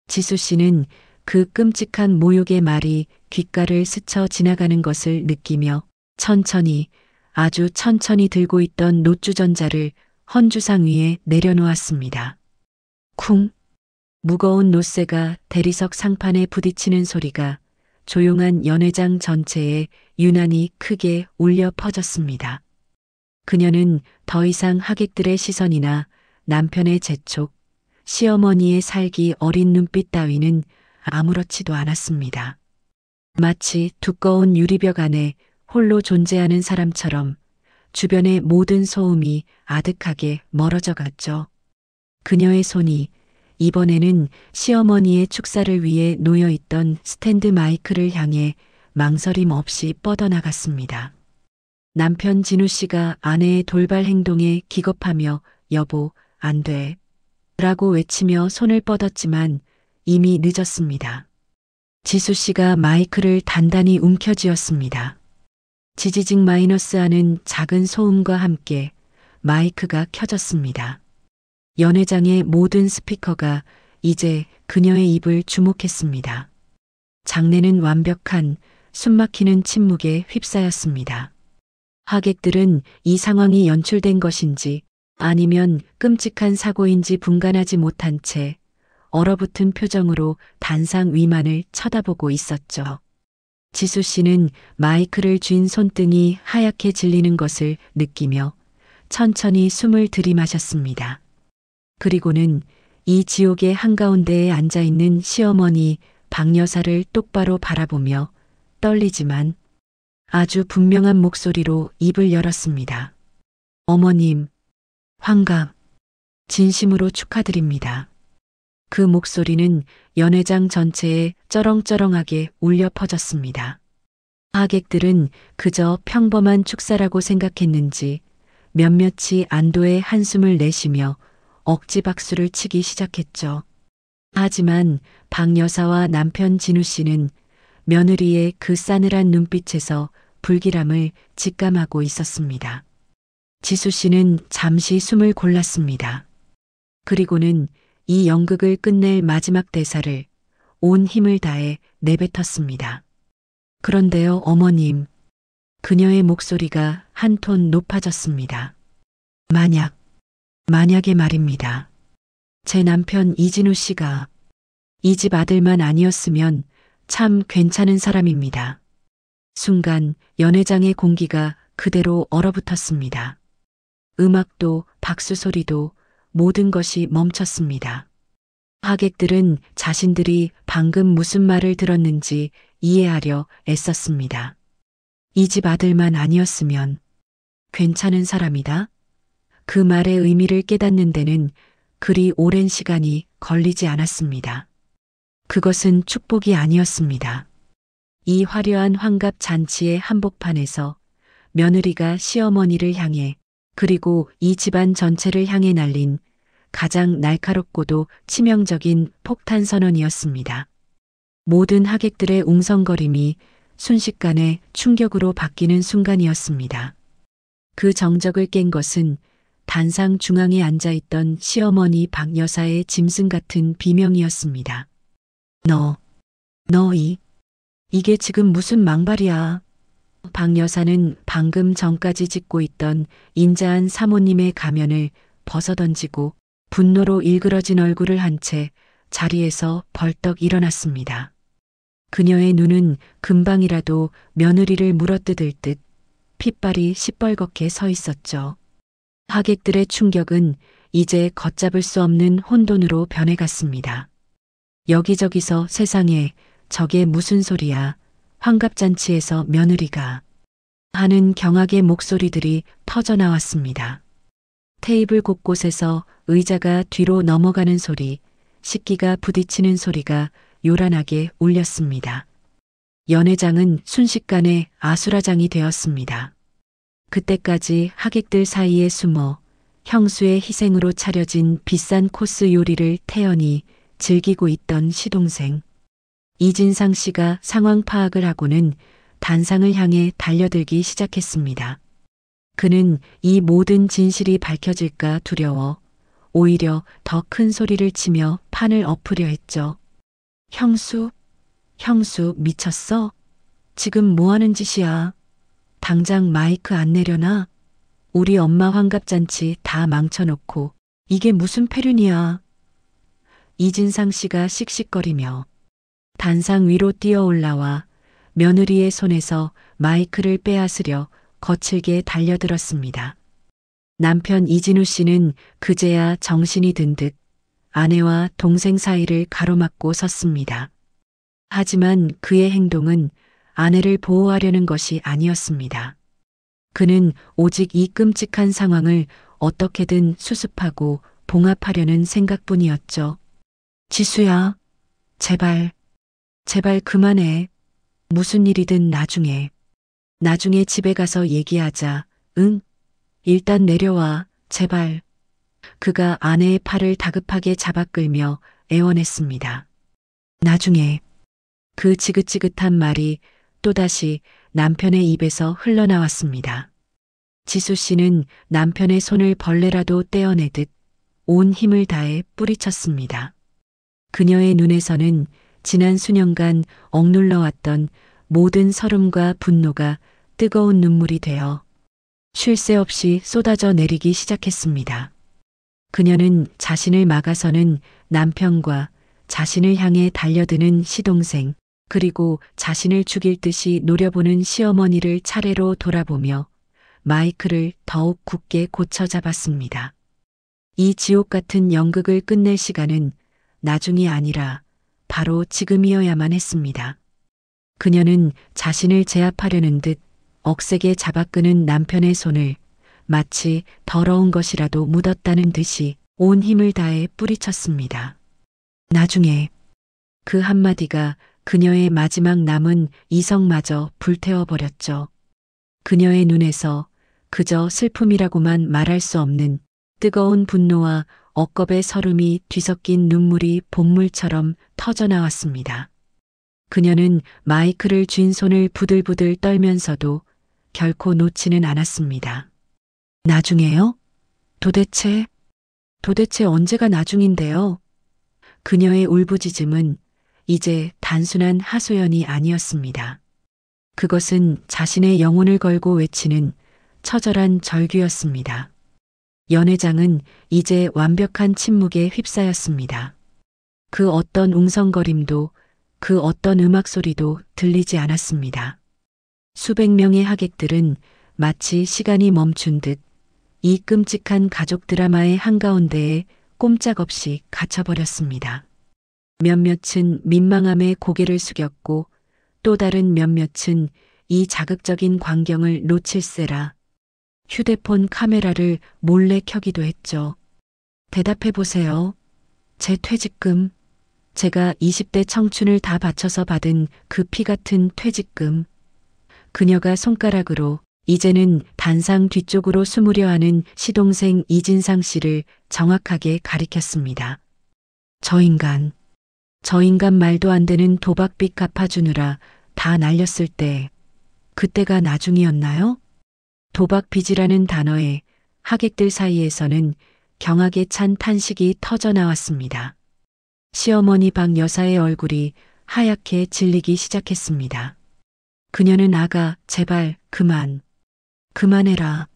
지수 씨는 그 끔찍한 모욕의 말이 귓가를 스쳐 지나가는 것을 느끼며 천천히, 아주 천천히 들고 있던 노주전자를 헌주상 위에 내려놓았습니다. 쿵! 무거운 노쇠가 대리석 상판에 부딪히는 소리가 조용한 연회장 전체에 유난히 크게 울려 퍼졌습니다. 그녀는 더 이상 하객들의 시선이나 남편의 재촉, 시어머니의 살기 어린 눈빛 따위는 아무렇지도 않았습니다. 마치 두꺼운 유리벽 안에 홀로 존재하는 사람처럼 주변의 모든 소음이 아득하게 멀어져 갔죠. 그녀의 손이 이번에는 시어머니의 축사를 위해 놓여있던 스탠드 마이크를 향해 망설임 없이 뻗어나갔습니다. 남편 진우 씨가 아내의 돌발 행동에 기겁하며 여보, 안 돼. 라고 외치며 손을 뻗었지만 이미 늦었습니다. 지수 씨가 마이크를 단단히 움켜쥐었습니다. 지지직 마이너스 하는 작은 소음과 함께 마이크가 켜졌습니다. 연회장의 모든 스피커가 이제 그녀의 입을 주목했습니다. 장내는 완벽한 숨막히는 침묵에 휩싸였습니다. 하객들은 이 상황이 연출된 것인지 아니면 끔찍한 사고인지 분간하지 못한 채 얼어붙은 표정으로 단상 위만을 쳐다보고 있었죠. 지수 씨는 마이크를 쥔 손등이 하얗게 질리는 것을 느끼며 천천히 숨을 들이마셨습니다. 그리고는 이 지옥의 한가운데에 앉아있는 시어머니 박 여사를 똑바로 바라보며 떨리지만 아주 분명한 목소리로 입을 열었습니다. 어머님, 환갑, 진심으로 축하드립니다. 그 목소리는 연회장 전체에 쩌렁쩌렁하게 울려 퍼졌습니다. 하객들은 그저 평범한 축사라고 생각했는지 몇몇이 안도의 한숨을 내쉬며 억지 박수를 치기 시작했죠. 하지만 박 여사와 남편 진우 씨는 며느리의 그 싸늘한 눈빛에서 불길함을 직감하고 있었습니다. 지수 씨는 잠시 숨을 골랐습니다. 그리고는 이 연극을 끝낼 마지막 대사를 온 힘을 다해 내뱉었습니다. 그런데요, 어머님. 그녀의 목소리가 한 톤 높아졌습니다. 만약에 말입니다. 제 남편 이진우 씨가 이 집 아들만 아니었으면 참 괜찮은 사람입니다. 순간 연회장의 공기가 그대로 얼어붙었습니다. 음악도 박수 소리도 모든 것이 멈췄습니다. 하객들은 자신들이 방금 무슨 말을 들었는지 이해하려 애썼습니다. 이 집 아들만 아니었으면 괜찮은 사람이다? 그 말의 의미를 깨닫는 데는 그리 오랜 시간이 걸리지 않았습니다. 그것은 축복이 아니었습니다. 이 화려한 환갑 잔치의 한복판에서 며느리가 시어머니를 향해 그리고 이 집안 전체를 향해 날린 가장 날카롭고도 치명적인 폭탄 선언이었습니다. 모든 하객들의 웅성거림이 순식간에 충격으로 바뀌는 순간이었습니다. 그 정적을 깬 것은 단상 중앙에 앉아있던 시어머니 박 여사의 짐승 같은 비명이었습니다. 이게 지금 무슨 망발이야. 박 여사는 방금 전까지 짓고 있던 인자한 사모님의 가면을 벗어던지고 분노로 일그러진 얼굴을 한 채 자리에서 벌떡 일어났습니다. 그녀의 눈은 금방이라도 며느리를 물어뜯을 듯 핏발이 시뻘겋게 서 있었죠. 하객들의 충격은 이제 걷잡을 수 없는 혼돈으로 변해갔습니다. 여기저기서 세상에 저게 무슨 소리야. 환갑잔치에서 며느리가 하는 경악의 목소리들이 터져나왔습니다. 테이블 곳곳에서 의자가 뒤로 넘어가는 소리, 식기가 부딪히는 소리가 요란하게 울렸습니다. 연회장은 순식간에 아수라장이 되었습니다. 그때까지 하객들 사이에 숨어 형수의 희생으로 차려진 비싼 코스 요리를 태연히 즐기고 있던 시동생 이진상 씨가 상황 파악을 하고는 단상을 향해 달려들기 시작했습니다. 그는 이 모든 진실이 밝혀질까 두려워 오히려 더 큰 소리를 치며 판을 엎으려 했죠. 형수, 형수 미쳤어? 지금 뭐 하는 짓이야? 당장 마이크 안 내려놔? 우리 엄마 환갑잔치 다 망쳐놓고 이게 무슨 폐륜이야? 이진상 씨가 씩씩거리며 단상 위로 뛰어 올라와 며느리의 손에서 마이크를 빼앗으려 거칠게 달려들었습니다. 남편 이진우 씨는 그제야 정신이 든 듯 아내와 동생 사이를 가로막고 섰습니다. 하지만 그의 행동은 아내를 보호하려는 것이 아니었습니다. 그는 오직 이 끔찍한 상황을 어떻게든 수습하고 봉합하려는 생각뿐이었죠. 지수야, 제발, 제발 그만해. 무슨 일이든 나중에 집에 가서 얘기하자. 응? 일단 내려와, 제발. 그가 아내의 팔을 다급하게 잡아 끌며 애원했습니다. 나중에. 그 지긋지긋한 말이 또다시 남편의 입에서 흘러나왔습니다. 지수 씨는 남편의 손을 벌레라도 떼어내듯 온 힘을 다해 뿌리쳤습니다. 그녀의 눈에서는 지난 수년간 억눌러왔던 모든 서름과 분노가 뜨거운 눈물이 되어 쉴 새 없이 쏟아져 내리기 시작했습니다. 그녀는 자신을 막아서는 남편과 자신을 향해 달려드는 시동생, 그리고 자신을 죽일 듯이 노려보는 시어머니를 차례로 돌아보며 마이크를 더욱 굳게 고쳐 잡았습니다. 이 지옥 같은 연극을 끝낼 시간은 나중이 아니라 바로 지금이어야만 했습니다. 그녀는 자신을 제압하려는 듯 억세게 잡아끄는 남편의 손을 마치 더러운 것이라도 묻었다는 듯이 온 힘을 다해 뿌리쳤습니다. 나중에 그 한마디가 그녀의 마지막 남은 이성마저 불태워버렸죠. 그녀의 눈에서 그저 슬픔이라고만 말할 수 없는 뜨거운 분노와 억겁의 서름이 뒤섞인 눈물이 본물처럼 터져나왔습니다. 그녀는 마이크를 쥔 손을 부들부들 떨면서도 결코 놓지는 않았습니다. 나중에요? 도대체 언제가 나중인데요? 그녀의 울부짖음은 이제 단순한 하소연이 아니었습니다. 그것은 자신의 영혼을 걸고 외치는 처절한 절규였습니다. 연회장은 이제 완벽한 침묵에 휩싸였습니다. 그 어떤 웅성거림도 그 어떤 음악 소리도 들리지 않았습니다. 수백 명의 하객들은 마치 시간이 멈춘 듯 이 끔찍한 가족 드라마의 한가운데에 꼼짝없이 갇혀버렸습니다. 몇몇은 민망함에 고개를 숙였고 또 다른 몇몇은 이 자극적인 광경을 놓칠세라 휴대폰 카메라를 몰래 켜기도 했죠. 대답해 보세요. 제 퇴직금, 제가 20대 청춘을 다 바쳐서 받은 그 피 같은 퇴직금. 그녀가 손가락으로 이제는 단상 뒤쪽으로 숨으려 하는 시동생 이진상 씨를 정확하게 가리켰습니다. 저 인간 말도 안 되는 도박빚 갚아주느라 다 날렸을 때, 그때가 나중이었나요? 도박빚이라는 단어에 하객들 사이에서는 경악에 찬 탄식이 터져나왔습니다. 시어머니 박 여사의 얼굴이 하얗게 질리기 시작했습니다. 그녀는 아가, 제발 그만해라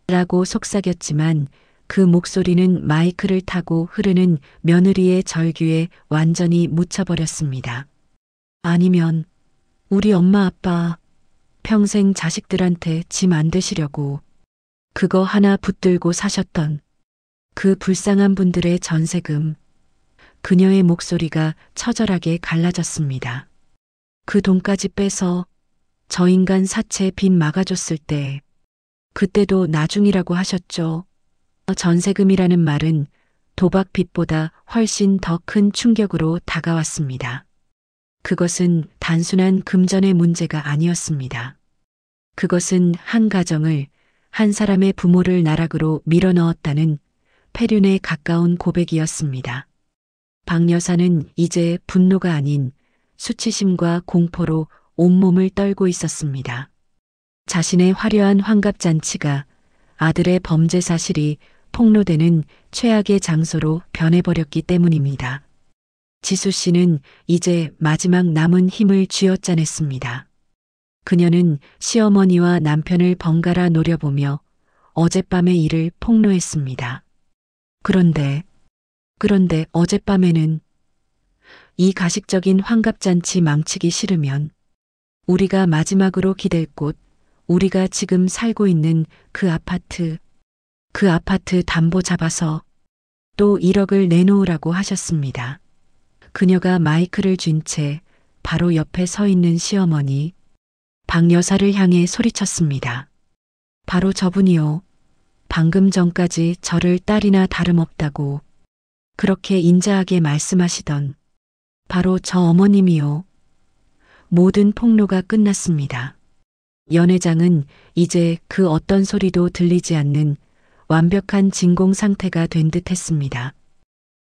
라고 속삭였지만 그 목소리는 마이크를 타고 흐르는 며느리의 절규에 완전히 묻혀버렸습니다. 아니면 우리 엄마 아빠 평생 자식들한테 짐 안 되시려고 그거 하나 붙들고 사셨던 그 불쌍한 분들의 전세금. 그녀의 목소리가 처절하게 갈라졌습니다. 그 돈까지 빼서 저 인간 사채 빚 막아줬을 때, 그때도 나중이라고 하셨죠. 전세금이라는 말은 도박 빚보다 훨씬 더 큰 충격으로 다가왔습니다. 그것은 단순한 금전의 문제가 아니었습니다. 그것은 한 가정을, 한 사람의 부모를 나락으로 밀어넣었다는 폐륜에 가까운 고백이었습니다. 박 여사는 이제 분노가 아닌 수치심과 공포로 온몸을 떨고 있었습니다. 자신의 화려한 환갑잔치가, 아들의 범죄 사실이 폭로되는 최악의 장소로 변해버렸기 때문입니다. 지수 씨는 이제 마지막 남은 힘을 쥐어짜냈습니다. 그녀는 시어머니와 남편을 번갈아 노려보며 어젯밤의 일을 폭로했습니다. 그런데 어젯밤에는 이 가식적인 환갑잔치 망치기 싫으면 우리가 마지막으로 기댈 곳, 우리가 지금 살고 있는 그 아파트 담보 잡아서 또 1억을 내놓으라고 하셨습니다. 그녀가 마이크를 쥔 채 바로 옆에 서 있는 시어머니, 박 여사를 향해 소리쳤습니다. 바로 저분이요. 방금 전까지 저를 딸이나 다름없다고 그렇게 인자하게 말씀하시던 바로 저 어머님이요. 모든 폭로가 끝났습니다. 연회장은 이제 그 어떤 소리도 들리지 않는 완벽한 진공 상태가 된 듯 했습니다.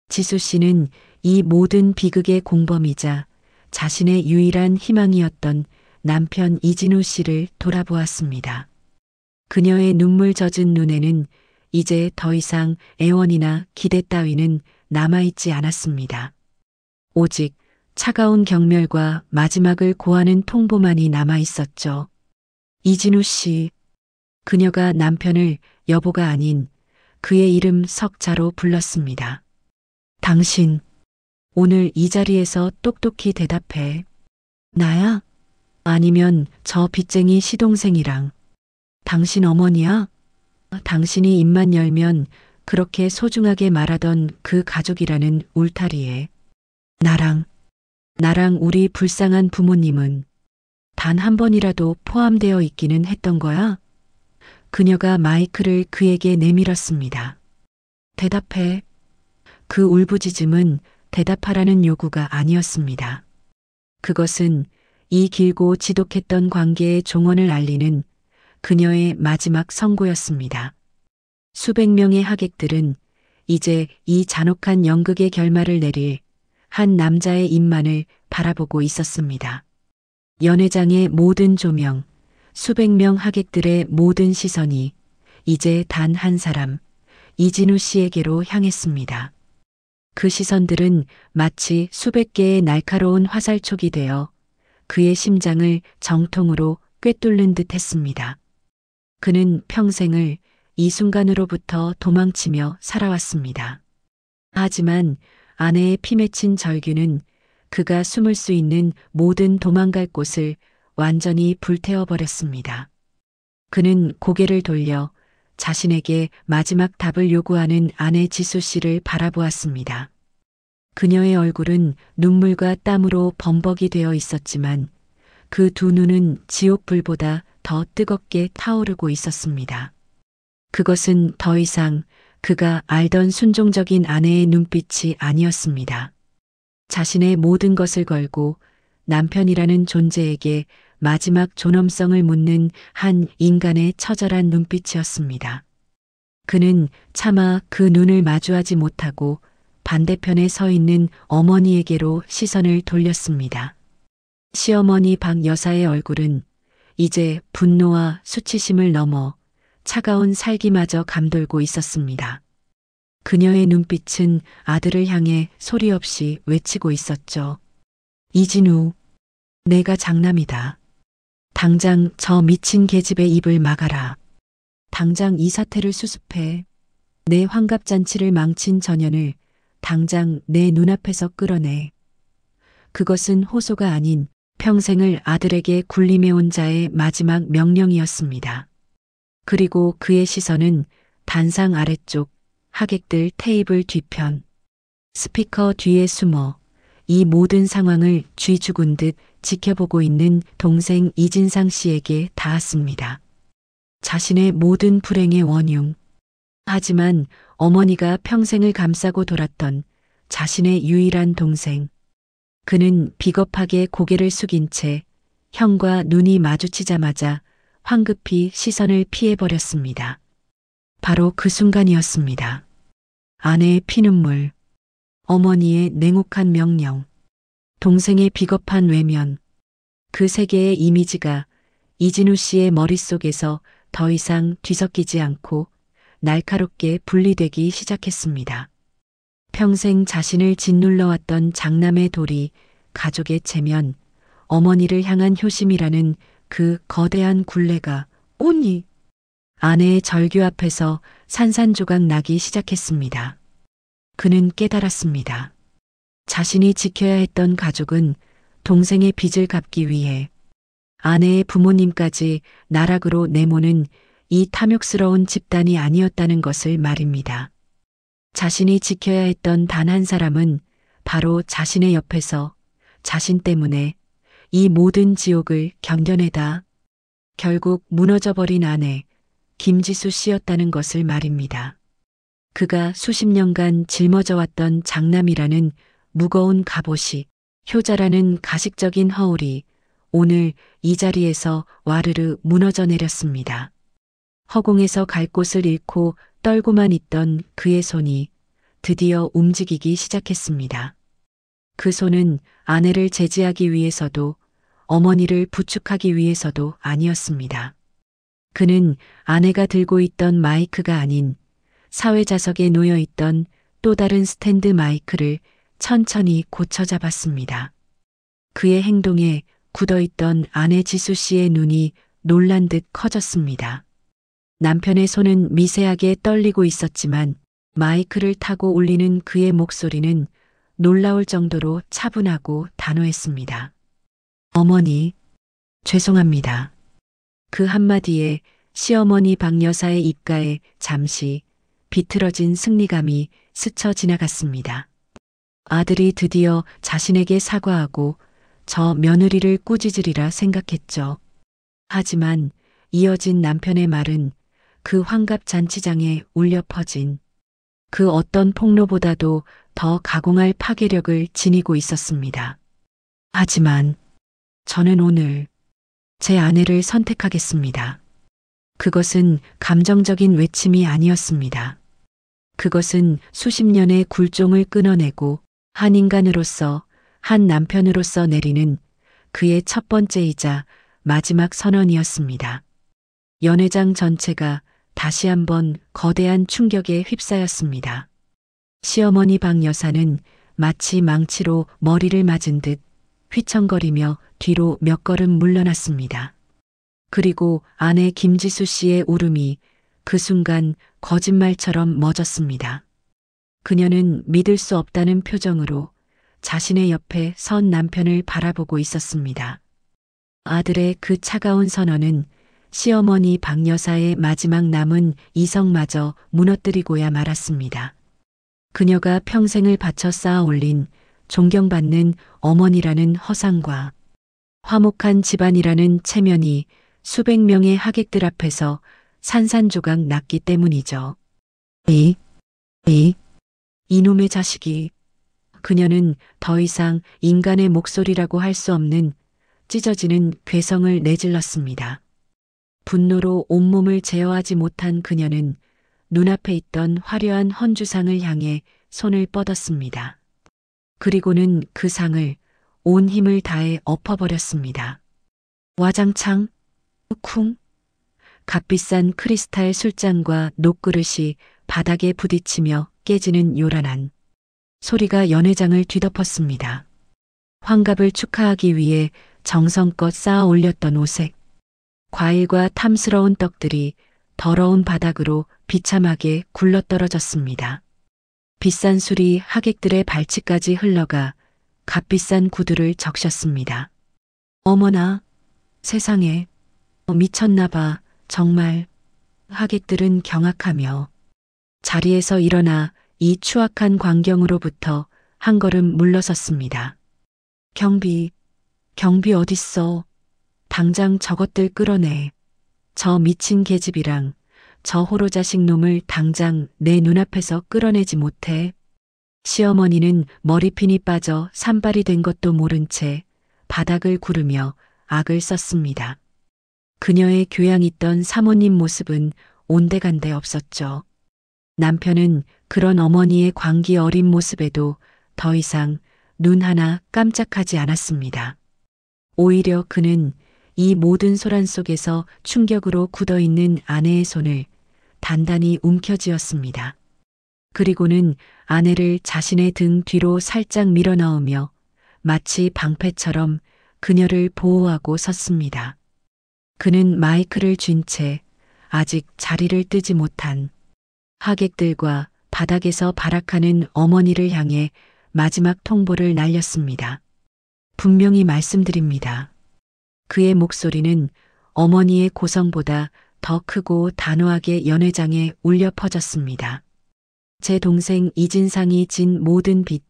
지수 씨는 이 모든 비극의 공범이자 자신의 유일한 희망이었던 남편 이진우 씨를 돌아보았습니다. 그녀의 눈물 젖은 눈에는 이제 더 이상 애원이나 기대 따위는 남아있지 않았습니다. 오직 차가운 경멸과 마지막을 고하는 통보만이 남아있었죠. 이진우 씨. 그녀가 남편을 여보가 아닌 그의 이름 석자로 불렀습니다. 당신, 오늘 이 자리에서 똑똑히 대답해. 나야? 아니면 저 빚쟁이 시동생이랑. 당신 어머니야? 당신이 입만 열면 그렇게 소중하게 말하던 그 가족이라는 울타리에 나랑 우리 불쌍한 부모님은 단 한 번이라도 포함되어 있기는 했던 거야? 그녀가 마이크를 그에게 내밀었습니다. 대답해. 그 울부짖음은 대답하라는 요구가 아니었습니다. 그것은 이 길고 지독했던 관계의 종언을 알리는 그녀의 마지막 선고였습니다. 수백 명의 하객들은 이제 이 잔혹한 연극의 결말을 내릴 한 남자의 입만을 바라보고 있었습니다. 연회장의 모든 조명, 수백 명 하객들의 모든 시선이 이제 단 한 사람, 이진우 씨에게로 향했습니다. 그 시선들은 마치 수백 개의 날카로운 화살촉이 되어 그의 심장을 정통으로 꿰뚫는 듯 했습니다. 그는 평생을 이 순간으로부터 도망치며 살아왔습니다. 하지만 아내의 피 맺힌 절규는 그가 숨을 수 있는 모든 도망갈 곳을 완전히 불태워버렸습니다. 그는 고개를 돌려 자신에게 마지막 답을 요구하는 아내 지수 씨를 바라보았습니다. 그녀의 얼굴은 눈물과 땀으로 범벅이 되어 있었지만 그 두 눈은 지옥불보다 더 뜨겁게 타오르고 있었습니다. 그것은 더 이상 그가 알던 순종적인 아내의 눈빛이 아니었습니다. 자신의 모든 것을 걸고 남편이라는 존재에게 마지막 존엄성을 묻는 한 인간의 처절한 눈빛이었습니다. 그는 차마 그 눈을 마주하지 못하고 반대편에 서 있는 어머니에게로 시선을 돌렸습니다. 시어머니 박 여사의 얼굴은 이제 분노와 수치심을 넘어 차가운 살기마저 감돌고 있었습니다. 그녀의 눈빛은 아들을 향해 소리 없이 외치고 있었죠. 이진우, 내가 장남이다. 당장 저 미친 계집의 입을 막아라. 당장 이 사태를 수습해. 내 환갑잔치를 망친 전연을 당장 내 눈앞에서 끌어내. 그것은 호소가 아닌 평생을 아들에게 군림해온 자의 마지막 명령이었습니다. 그리고 그의 시선은 단상 아래쪽 하객들 테이블 뒤편 스피커 뒤에 숨어 이 모든 상황을 쥐 죽은 듯 지켜보고 있는 동생 이진상 씨에게 닿았습니다. 자신의 모든 불행의 원흉. 하지만 어머니가 평생을 감싸고 돌았던 자신의 유일한 동생. 그는 비겁하게 고개를 숙인 채 형과 눈이 마주치자마자 황급히 시선을 피해버렸습니다. 바로 그 순간이었습니다. 아내의 피눈물, 어머니의 냉혹한 명령, 동생의 비겁한 외면, 그 세 개의 이미지가 이진우 씨의 머릿속에서 더 이상 뒤섞이지 않고 날카롭게 분리되기 시작했습니다. 평생 자신을 짓눌러왔던 장남의 돌이 가족의 체면, 어머니를 향한 효심이라는 그 거대한 굴레가 오니 아내의 절규 앞에서 산산조각 나기 시작했습니다. 그는 깨달았습니다. 자신이 지켜야 했던 가족은 동생의 빚을 갚기 위해 아내의 부모님까지 나락으로 내모는 이 탐욕스러운 집단이 아니었다는 것을 말입니다. 자신이 지켜야 했던 단 한 사람은 바로 자신의 옆에서 자신 때문에 이 모든 지옥을 견뎌내다 결국 무너져버린 아내 김지수 씨였다는 것을 말입니다. 그가 수십 년간 짊어져왔던 장남이라는 무거운 갑옷이, 효자라는 가식적인 허울이 오늘 이 자리에서 와르르 무너져 내렸습니다. 허공에서 갈 곳을 잃고 떨고만 있던 그의 손이 드디어 움직이기 시작했습니다. 그 손은 아내를 제지하기 위해서도 어머니를 부축하기 위해서도 아니었습니다. 그는 아내가 들고 있던 마이크가 아닌 사회자석에 놓여 있던 또 다른 스탠드 마이크를 천천히 고쳐 잡았습니다. 그의 행동에 굳어있던 아내 지수 씨의 눈이 놀란 듯 커졌습니다. 남편의 손은 미세하게 떨리고 있었지만 마이크를 타고 울리는 그의 목소리는 놀라울 정도로 차분하고 단호했습니다. 어머니, 죄송합니다. 그 한마디에 시어머니 박 여사의 입가에 잠시 비틀어진 승리감이 스쳐 지나갔습니다. 아들이 드디어 자신에게 사과하고 저 며느리를 꾸짖으리라 생각했죠. 하지만 이어진 남편의 말은 그 환갑잔치장에 울려 퍼진 그 어떤 폭로보다도 더 가공할 파괴력을 지니고 있었습니다. 하지만 저는 오늘 제 아내를 선택하겠습니다. 그것은 감정적인 외침이 아니었습니다. 그것은 수십 년의 굴종을 끊어내고 한 인간으로서, 한 남편으로서 내리는 그의 첫 번째이자 마지막 선언이었습니다. 연회장 전체가 다시 한번 거대한 충격에 휩싸였습니다. 시어머니 박 여사는 마치 망치로 머리를 맞은 듯 휘청거리며 뒤로 몇 걸음 물러났습니다. 그리고 아내 김지수 씨의 울음이 그 순간 거짓말처럼 멎었습니다. 그녀는 믿을 수 없다는 표정으로 자신의 옆에 선 남편을 바라보고 있었습니다. 아들의 그 차가운 선언은 시어머니 박 여사의 마지막 남은 이성마저 무너뜨리고야 말았습니다. 그녀가 평생을 바쳐 쌓아 올린 존경받는 어머니라는 허상과 화목한 집안이라는 체면이 수백 명의 하객들 앞에서 산산조각 났기 때문이죠. 이놈의 자식이. 그녀는 더 이상 인간의 목소리라고 할 수 없는 찢어지는 괴성을 내질렀습니다. 분노로 온몸을 제어하지 못한 그녀는 눈앞에 있던 화려한 헌주상을 향해 손을 뻗었습니다. 그리고는 그 상을 온 힘을 다해 엎어버렸습니다. 와장창, 쿵. 값비싼 크리스탈 술잔과 녹그릇이 바닥에 부딪히며 깨지는 요란한 소리가 연회장을 뒤덮었습니다. 환갑을 축하하기 위해 정성껏 쌓아 올렸던 오색, 과일과 탐스러운 떡들이 더러운 바닥으로 비참하게 굴러떨어졌습니다. 비싼 술이 하객들의 발치까지 흘러가 값비싼 구두를 적셨습니다. 어머나, 세상에, 미쳤나봐, 정말. 하객들은 경악하며 자리에서 일어나 이 추악한 광경으로부터 한 걸음 물러섰습니다. 경비 어딨어? 당장 저것들 끌어내. 저 미친 계집이랑 저 호로자식 놈을 당장 내 눈앞에서 끌어내지 못해. 시어머니는 머리핀이 빠져 산발이 된 것도 모른 채 바닥을 구르며 악을 썼습니다. 그녀의 교양 있던 사모님 모습은 온데간데 없었죠. 남편은 그런 어머니의 광기 어린 모습에도 더 이상 눈 하나 깜짝하지 않았습니다. 오히려 그는 이 모든 소란 속에서 충격으로 굳어있는 아내의 손을 단단히 움켜쥐었습니다. 그리고는 아내를 자신의 등 뒤로 살짝 밀어넣으며 마치 방패처럼 그녀를 보호하고 섰습니다. 그는 마이크를 쥔 채 아직 자리를 뜨지 못한 하객들과 바닥에서 발악하는 어머니를 향해 마지막 통보를 날렸습니다. 분명히 말씀드립니다. 그의 목소리는 어머니의 고성보다 더 크고 단호하게 연회장에 울려 퍼졌습니다. 제 동생 이진상이 진 모든 빚,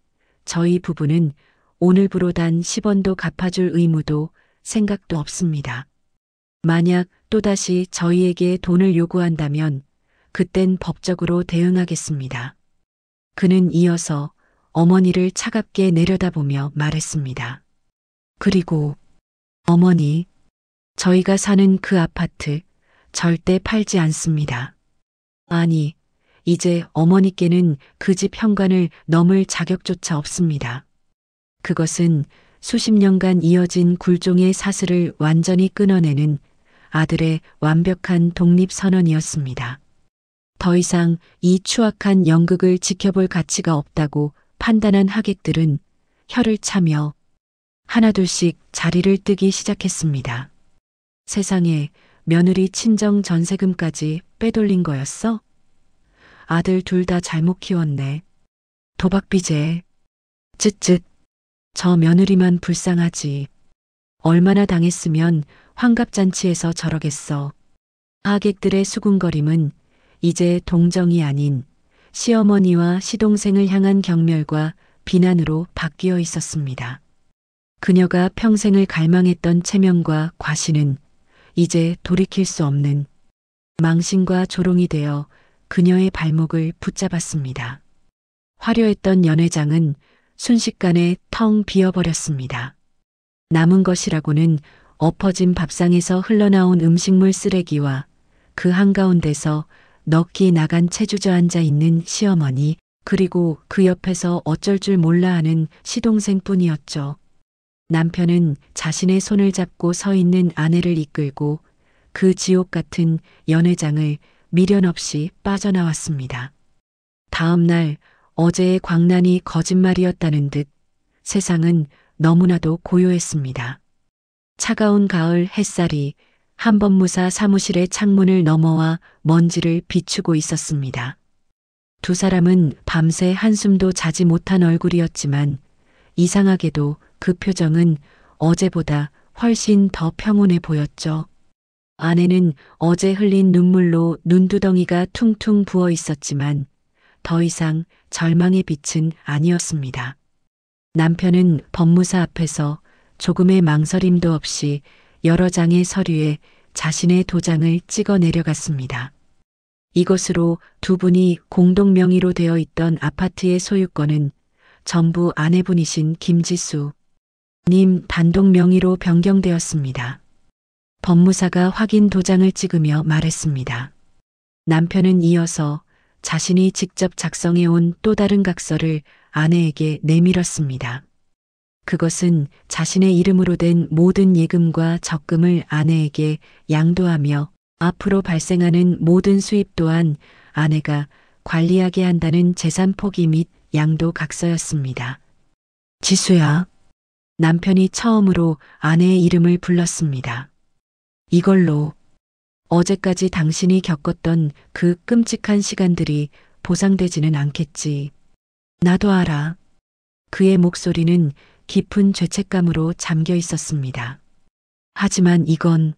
저희 부부는 오늘부로 단 10원도 갚아줄 의무도 생각도 없습니다. 만약 또다시 저희에게 돈을 요구한다면 그땐 법적으로 대응하겠습니다. 그는 이어서 어머니를 차갑게 내려다보며 말했습니다. 그리고 어머니, 저희가 사는 그 아파트 절대 팔지 않습니다. 아니, 이제 어머니께는 그 집 현관을 넘을 자격조차 없습니다. 그것은 수십 년간 이어진 굴종의 사슬을 완전히 끊어내는 아들의 완벽한 독립선언이었습니다. 더 이상 이 추악한 연극을 지켜볼 가치가 없다고 판단한 하객들은 혀를 차며 하나둘씩 자리를 뜨기 시작했습니다. 세상에, 며느리 친정 전세금까지 빼돌린 거였어? 아들 둘 다 잘못 키웠네. 도박비제. 쯧쯧. 저 며느리만 불쌍하지. 얼마나 당했으면 환갑잔치에서 저러겠어. 하객들의 수군거림은 이제 동정이 아닌 시어머니와 시동생을 향한 경멸과 비난으로 바뀌어 있었습니다. 그녀가 평생을 갈망했던 체면과 과시는 이제 돌이킬 수 없는 망신과 조롱이 되어 그녀의 발목을 붙잡았습니다. 화려했던 연회장은 순식간에 텅 비어버렸습니다. 남은 것이라고는 엎어진 밥상에서 흘러나온 음식물 쓰레기와 그 한가운데서 넋이 나간 채 주저앉아 있는 시어머니, 그리고 그 옆에서 어쩔 줄 몰라 하는 시동생뿐이었죠. 남편은 자신의 손을 잡고 서 있는 아내를 이끌고 그 지옥 같은 연회장을 미련 없이 빠져나왔습니다. 다음 날 어제의 광란이 거짓말이었다는 듯 세상은 너무나도 고요했습니다. 차가운 가을 햇살이 한법무사 사무실의 창문을 넘어와 먼지를 비추고 있었습니다. 두 사람은 밤새 한숨도 자지 못한 얼굴이었지만 이상하게도 그 표정은 어제보다 훨씬 더 평온해 보였죠. 아내는 어제 흘린 눈물로 눈두덩이가 퉁퉁 부어 있었지만 더 이상 절망의 빛은 아니었습니다. 남편은 법무사 앞에서 조금의 망설임도 없이 여러 장의 서류에 자신의 도장을 찍어 내려갔습니다. 이것으로 두 분이 공동 명의로 되어 있던 아파트의 소유권은 전부 아내분이신 김지수 님 단독 명의로 변경되었습니다. 법무사가 확인 도장을 찍으며 말했습니다. 남편은 이어서 자신이 직접 작성해온 또 다른 각서를 아내에게 내밀었습니다. 그것은 자신의 이름으로 된 모든 예금과 적금을 아내에게 양도하며 앞으로 발생하는 모든 수입 또한 아내가 관리하게 한다는 재산 포기 및 양도 각서였습니다. 지수야. 남편이 처음으로 아내의 이름을 불렀습니다. 이걸로 어제까지 당신이 겪었던 그 끔찍한 시간들이 보상되지는 않겠지. 나도 알아. 그의 목소리는 깊은 죄책감으로 잠겨 있었습니다. 하지만 이건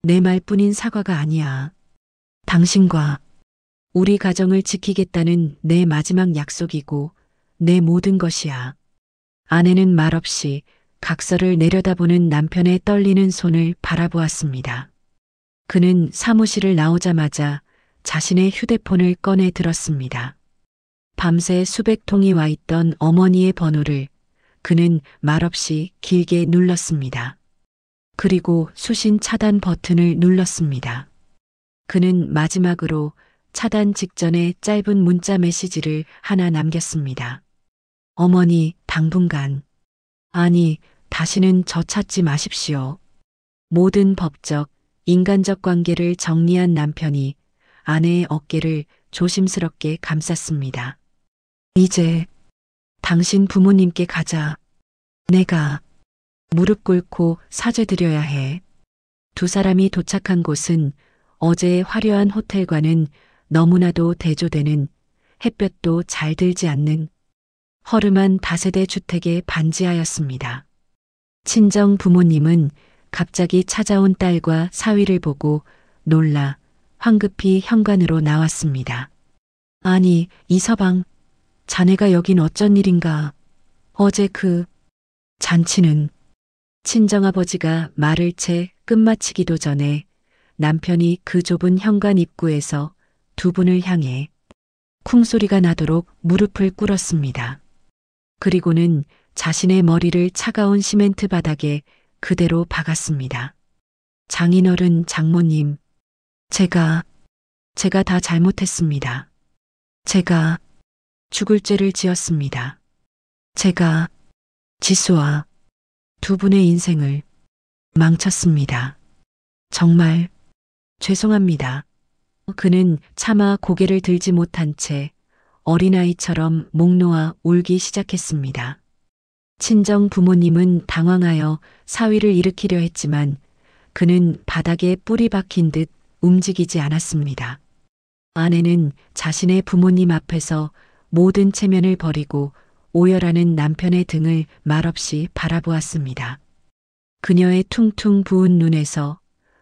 내 말뿐인 사과가 아니야. 당신과 우리 가정을 지키겠다는 내 마지막 약속이고 내 모든 것이야. 아내는 말없이 각서를 내려다보는 남편의 떨리는 손을 바라보았습니다. 그는 사무실을 나오자마자 자신의 휴대폰을 꺼내 들었습니다. 밤새 수백 통이 와 있던 어머니의 번호를 그는 말없이 길게 눌렀습니다. 그리고 수신 차단 버튼을 눌렀습니다. 그는 마지막으로 차단 직전에 짧은 문자 메시지를 하나 남겼습니다. 어머니, 당분간. 아니, 다시는 저 찾지 마십시오. 모든 법적, 인간적 관계를 정리한 남편이 아내의 어깨를 조심스럽게 감쌌습니다. 이제 당신 부모님께 가자. 내가 무릎 꿇고 사죄드려야 해. 두 사람이 도착한 곳은 어제의 화려한 호텔과는 너무나도 대조되는 햇볕도 잘 들지 않는 허름한 다세대 주택에 반지하였습니다. 친정 부모님은 갑자기 찾아온 딸과 사위를 보고 놀라 황급히 현관으로 나왔습니다. 아니, 이서방, 자네가 여긴 어쩐 일인가? 어제 그 잔치는 친정아버지가 말을 채 끝마치기도 전에 남편이 그 좁은 현관 입구에서 두 분을 향해 쿵소리가 나도록 무릎을 꿇었습니다. 그리고는 자신의 머리를 차가운 시멘트 바닥에 그대로 박았습니다. 장인어른, 장모님, 제가 다 잘못했습니다. 제가 죽을 죄를 지었습니다. 제가 지수와 두 분의 인생을 망쳤습니다. 정말 죄송합니다. 그는 차마 고개를 들지 못한 채 어린아이처럼 목 놓아 울기 시작했습니다. 친정 부모님은 당황하여 사위를 일으키려 했지만 그는 바닥에 뿌리 박힌 듯 움직이지 않았습니다. 아내는 자신의 부모님 앞에서 모든 체면을 버리고 오열하는 남편의 등을 말없이 바라보았습니다. 그녀의 퉁퉁 부은 눈에서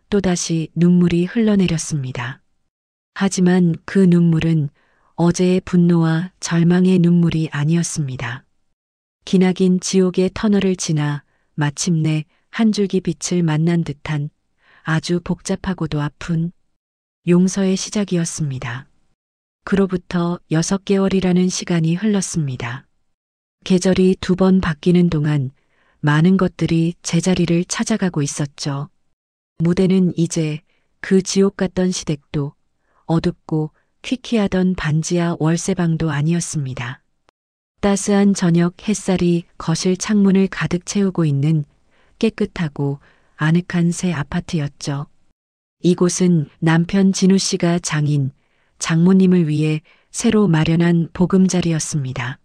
또다시 눈물이 흘러내렸습니다. 하지만 그 눈물은 어제의 분노와 절망의 눈물이 아니었습니다. 기나긴 지옥의 터널을 지나 마침내 한 줄기 빛을 만난 듯한 아주 복잡하고도 아픈 용서의 시작이었습니다. 그로부터 6개월이라는 시간이 흘렀습니다. 계절이 2번 바뀌는 동안 많은 것들이 제자리를 찾아가고 있었죠. 무대는 이제 그 지옥 같던 시댁도 어둡고 퀴퀴하던 반지하 월세방도 아니었습니다. 따스한 저녁 햇살이 거실 창문을 가득 채우고 있는 깨끗하고 아늑한 새 아파트였죠. 이곳은 남편 진우 씨가 장인, 장모님을 위해 새로 마련한 보금자리였습니다.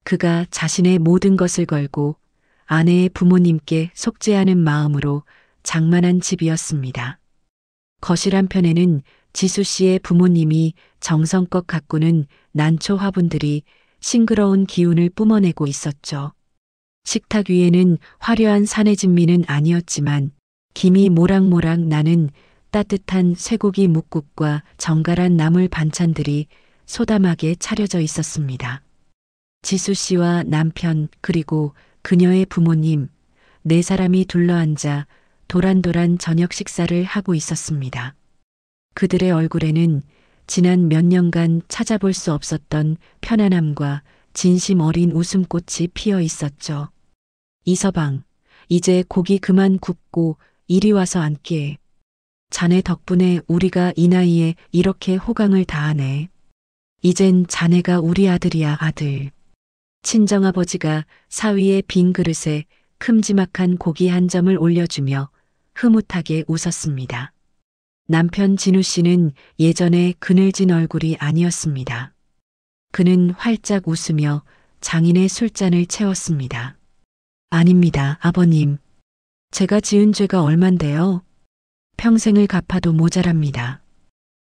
그가 자신의 모든 것을 걸고 아내의 부모님께 속죄하는 마음으로 장만한 집이었습니다. 거실 한편에는 지수 씨의 부모님이 정성껏 가꾸는 난초 화분들이 싱그러운 기운을 뿜어내고 있었죠. 식탁 위에는 화려한 사내진미는 아니었지만 김이 모락모락 나는 따뜻한 쇠고기 묵국과 정갈한 나물 반찬들이 소담하게 차려져 있었습니다. 지수 씨와 남편 그리고 그녀의 부모님 4사람이 둘러앉아 도란도란 저녁 식사를 하고 있었습니다. 그들의 얼굴에는 지난 몇 년간 찾아볼 수 없었던 편안함과 진심 어린 웃음꽃이 피어 있었죠. 이서방, 이제 고기 그만 굽고 이리 와서 앉게. 자네 덕분에 우리가 이 나이에 이렇게 호강을 다하네. 이젠 자네가 우리 아들이야, 아들. 친정아버지가 사위의 빈 그릇에 큼지막한 고기 한 점을 올려주며 흐뭇하게 웃었습니다. 남편 진우 씨는 예전에 그늘진 얼굴이 아니었습니다. 그는 활짝 웃으며 장인의 술잔을 채웠습니다. 아닙니다, 아버님. 제가 지은 죄가 얼만데요? 평생을 갚아도 모자랍니다.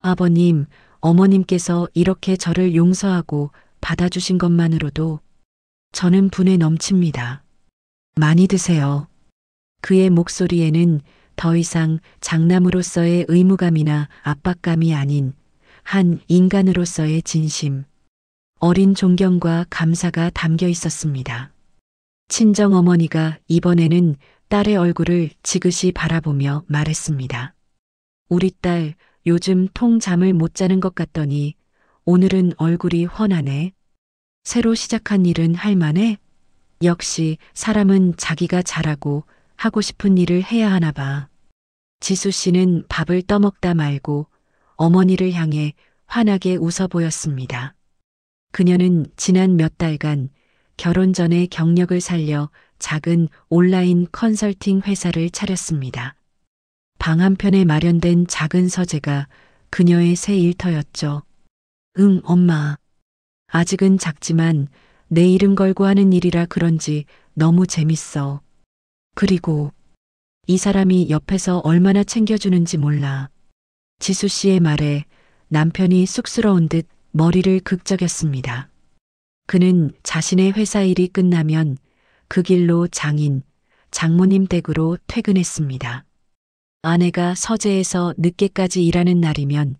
아버님, 어머님께서 이렇게 저를 용서하고 받아주신 것만으로도 저는 분에 넘칩니다. 많이 드세요. 그의 목소리에는 더 이상 장남으로서의 의무감이나 압박감이 아닌 한 인간으로서의 진심, 어린 존경과 감사가 담겨 있었습니다. 친정 어머니가 이번에는 딸의 얼굴을 지그시 바라보며 말했습니다. 우리 딸 요즘 통 잠을 못 자는 것 같더니 오늘은 얼굴이 훤하네. 새로 시작한 일은 할 만해? 역시 사람은 자기가 잘하고 하고 싶은 일을 해야 하나 봐. 지수 씨는 밥을 떠먹다 말고 어머니를 향해 환하게 웃어 보였습니다. 그녀는 지난 몇 달간 결혼 전에 경력을 살려 작은 온라인 컨설팅 회사를 차렸습니다. 방 한편에 마련된 작은 서재가 그녀의 새 일터였죠. 응, 엄마. 아직은 작지만 내 이름 걸고 하는 일이라 그런지 너무 재밌어. 그리고 이 사람이 옆에서 얼마나 챙겨주는지 몰라. 지수 씨의 말에 남편이 쑥스러운 듯 머리를 극적였습니다. 그는 자신의 회사 일이 끝나면 그 길로 장인, 장모님 댁으로 퇴근했습니다. 아내가 서재에서 늦게까지 일하는 날이면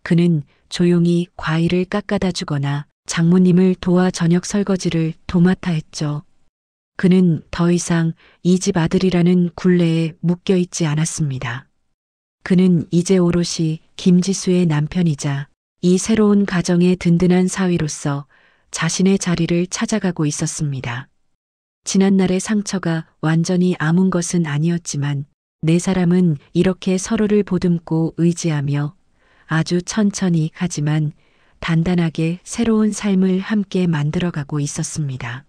그는 조용히 과일을 깎아다 주거나 장모님을 도와 저녁 설거지를 도맡아 했죠. 그는 더 이상 이 집 아들이라는 굴레에 묶여 있지 않았습니다. 그는 이제 오롯이 김지수의 남편이자 이 새로운 가정의 든든한 사위로서 자신의 자리를 찾아가고 있었습니다. 지난날의 상처가 완전히 아문 것은 아니었지만 네 사람은 이렇게 서로를 보듬고 의지하며 아주 천천히 하지만 단단하게 새로운 삶을 함께 만들어가고 있었습니다.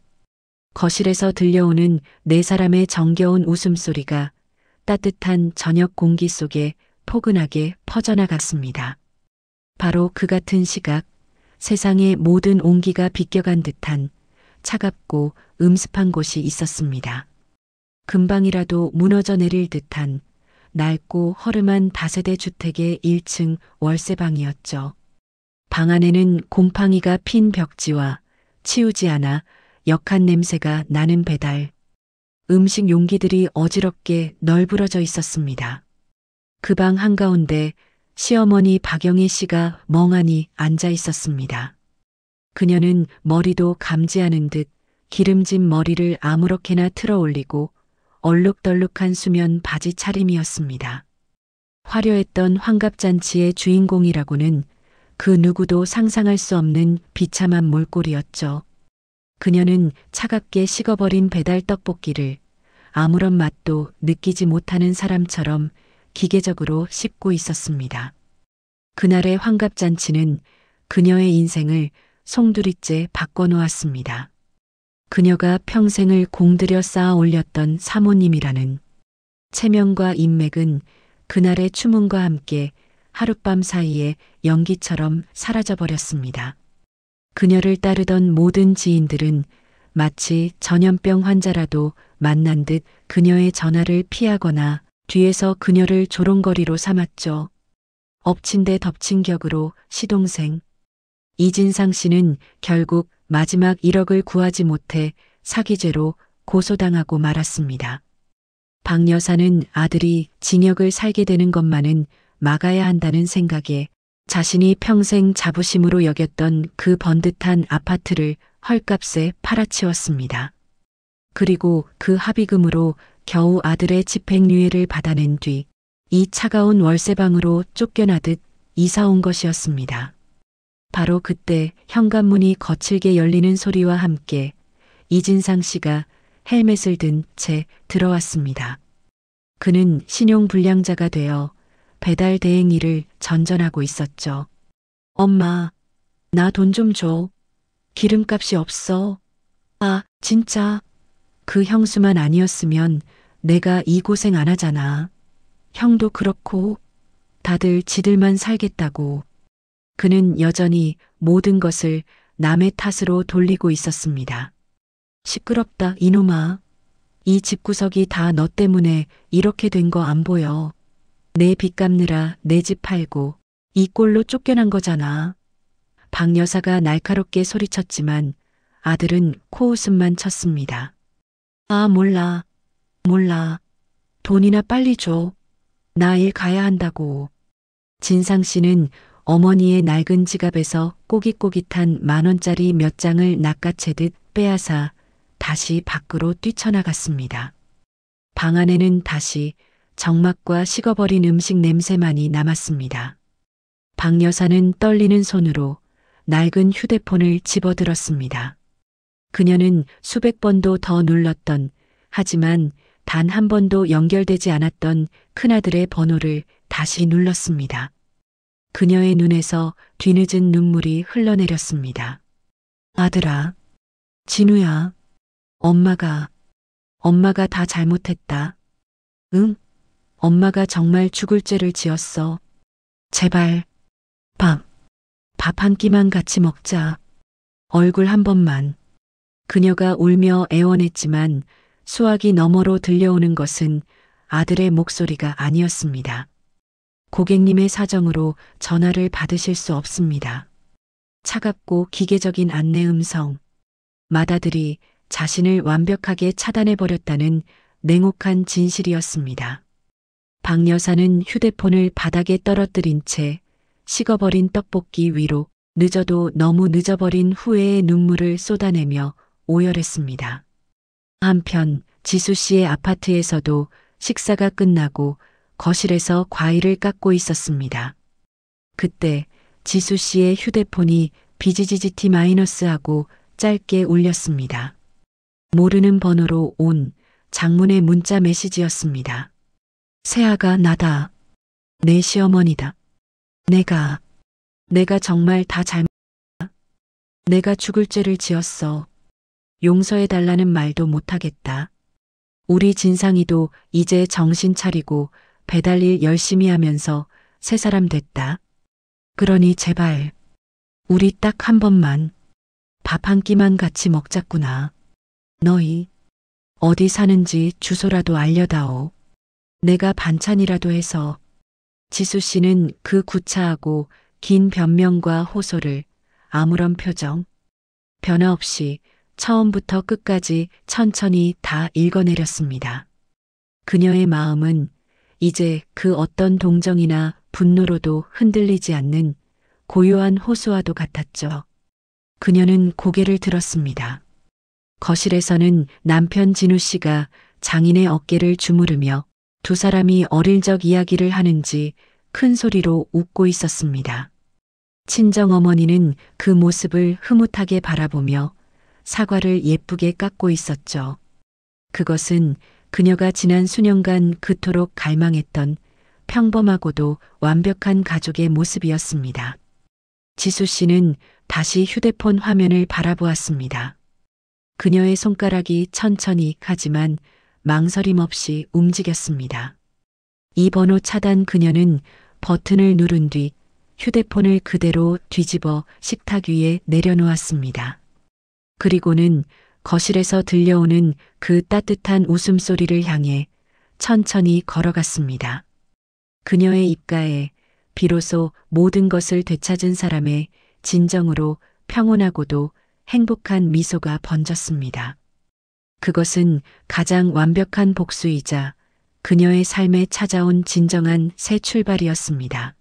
거실에서 들려오는 네 사람의 정겨운 웃음소리가 따뜻한 저녁 공기 속에 포근하게 퍼져나갔습니다. 바로 그 같은 시각, 세상의 모든 온기가 비껴간 듯한 차갑고 음습한 곳이 있었습니다. 금방이라도 무너져 내릴 듯한 낡고 허름한 다세대 주택의 1층 월세방이었죠. 방 안에는 곰팡이가 핀 벽지와 치우지 않아 역한 냄새가 나는 배달, 음식 용기들이 어지럽게 널브러져 있었습니다. 그 방 한가운데 시어머니 박영희 씨가 멍하니 앉아 있었습니다. 그녀는 머리도 감지하는 듯 기름진 머리를 아무렇게나 틀어 올리고 얼룩덜룩한 수면 바지 차림이었습니다. 화려했던 환갑잔치의 주인공이라고는 그 누구도 상상할 수 없는 비참한 몰골이었죠. 그녀는 차갑게 식어버린 배달 떡볶이를 아무런 맛도 느끼지 못하는 사람처럼 기계적으로 씹고 있었습니다. 그날의 환갑잔치는 그녀의 인생을 송두리째 바꿔놓았습니다. 그녀가 평생을 공들여 쌓아 올렸던 사모님이라는 체면과 인맥은 그날의 추문과 함께 하룻밤 사이에 연기처럼 사라져버렸습니다. 그녀를 따르던 모든 지인들은 마치 전염병 환자라도 만난 듯 그녀의 전화를 피하거나 뒤에서 그녀를 조롱거리로 삼았죠. 엎친 데 덮친 격으로 시동생 이진상 씨는 결국 마지막 1억을 구하지 못해 사기죄로 고소당하고 말았습니다. 박 여사는 아들이 징역을 살게 되는 것만은 막아야 한다는 생각에 자신이 평생 자부심으로 여겼던 그 번듯한 아파트를 헐값에 팔아치웠습니다. 그리고 그 합의금으로 겨우 아들의 집행유예를 받아낸 뒤 이 차가운 월세방으로 쫓겨나듯 이사 온 것이었습니다. 바로 그때 현관문이 거칠게 열리는 소리와 함께 이진상 씨가 헬멧을 든 채 들어왔습니다. 그는 신용불량자가 되어 배달 대행 일을 전전하고 있었죠. 엄마, 나 돈 좀 줘. 기름값이 없어. 아, 진짜. 그 형수만 아니었으면 내가 이 고생 안 하잖아. 형도 그렇고 다들 지들만 살겠다고. 그는 여전히 모든 것을 남의 탓으로 돌리고 있었습니다. 시끄럽다 이놈아. 이 집구석이 다 너 때문에 이렇게 된 거 안 보여. 내 빚 갚느라 내 집 팔고 이 꼴로 쫓겨난 거잖아. 박 여사가 날카롭게 소리쳤지만 아들은 코웃음만 쳤습니다. 아, 몰라. 돈이나 빨리 줘. 나 일 가야 한다고. 진상 씨는 어머니의 낡은 지갑에서 꼬깃꼬깃한 10,000원짜리 몇 장을 낚아채듯 빼앗아 다시 밖으로 뛰쳐나갔습니다. 방 안에는 다시 적막과 식어버린 음식 냄새만이 남았습니다. 박 여사는 떨리는 손으로 낡은 휴대폰을 집어들었습니다. 그녀는 수백 번도 더 눌렀던 하지만 단 한 번도 연결되지 않았던 큰아들의 번호를 다시 눌렀습니다. 그녀의 눈에서 뒤늦은 눈물이 흘러내렸습니다. 아들아, 진우야, 엄마가 다 잘못했다. 응? 엄마가 정말 죽을 죄를 지었어. 제발 밥 한 끼만 같이 먹자. 얼굴 한 번만. 그녀가 울며 애원했지만 수화기 너머로 들려오는 것은 아들의 목소리가 아니었습니다. 고객님의 사정으로 전화를 받으실 수 없습니다. 차갑고 기계적인 안내 음성. 맏아들이 자신을 완벽하게 차단해버렸다는 냉혹한 진실이었습니다. 박 여사는 휴대폰을 바닥에 떨어뜨린 채 식어버린 떡볶이 위로 늦어도 너무 늦어버린 후회의 눈물을 쏟아내며 오열했습니다. 한편 지수 씨의 아파트에서도 식사가 끝나고 거실에서 과일을 깎고 있었습니다. 그때 지수 씨의 휴대폰이 비지지지티 마이너스하고 짧게 울렸습니다. 모르는 번호로 온 장문의 문자 메시지였습니다. 새아가 나다. 내 시어머니다. 내가 정말 다 잘못했다. 내가 죽을 죄를 지었어. 용서해달라는 말도 못하겠다. 우리 진상이도 이제 정신 차리고 배달일 열심히 하면서 새 사람 됐다. 그러니 제발 우리 딱 한 번만 밥 한 끼만 같이 먹자꾸나. 너희 어디 사는지 주소라도 알려다오. 내가 반찬이라도 해서. 지수 씨는 그 구차하고 긴 변명과 호소를 아무런 표정, 변화 없이 처음부터 끝까지 천천히 다 읽어내렸습니다. 그녀의 마음은 이제 그 어떤 동정이나 분노로도 흔들리지 않는 고요한 호수와도 같았죠. 그녀는 고개를 들었습니다. 거실에서는 남편 진우 씨가 장인의 어깨를 주무르며 두 사람이 어릴 적 이야기를 하는지 큰 소리로 웃고 있었습니다. 친정어머니는 그 모습을 흐뭇하게 바라보며 사과를 예쁘게 깎고 있었죠. 그것은 그녀가 지난 수년간 그토록 갈망했던 평범하고도 완벽한 가족의 모습이었습니다. 지수 씨는 다시 휴대폰 화면을 바라보았습니다. 그녀의 손가락이 천천히 하지만 망설임 없이 움직였습니다. 이 번호 차단. 그녀는 버튼을 누른 뒤 휴대폰을 그대로 뒤집어 식탁 위에 내려놓았습니다. 그리고는 거실에서 들려오는 그 따뜻한 웃음소리를 향해 천천히 걸어갔습니다. 그녀의 입가에 비로소 모든 것을 되찾은 사람의 진정으로 평온하고도 행복한 미소가 번졌습니다. 그것은 가장 완벽한 복수이자 그녀의 삶에 찾아온 진정한 새 출발이었습니다.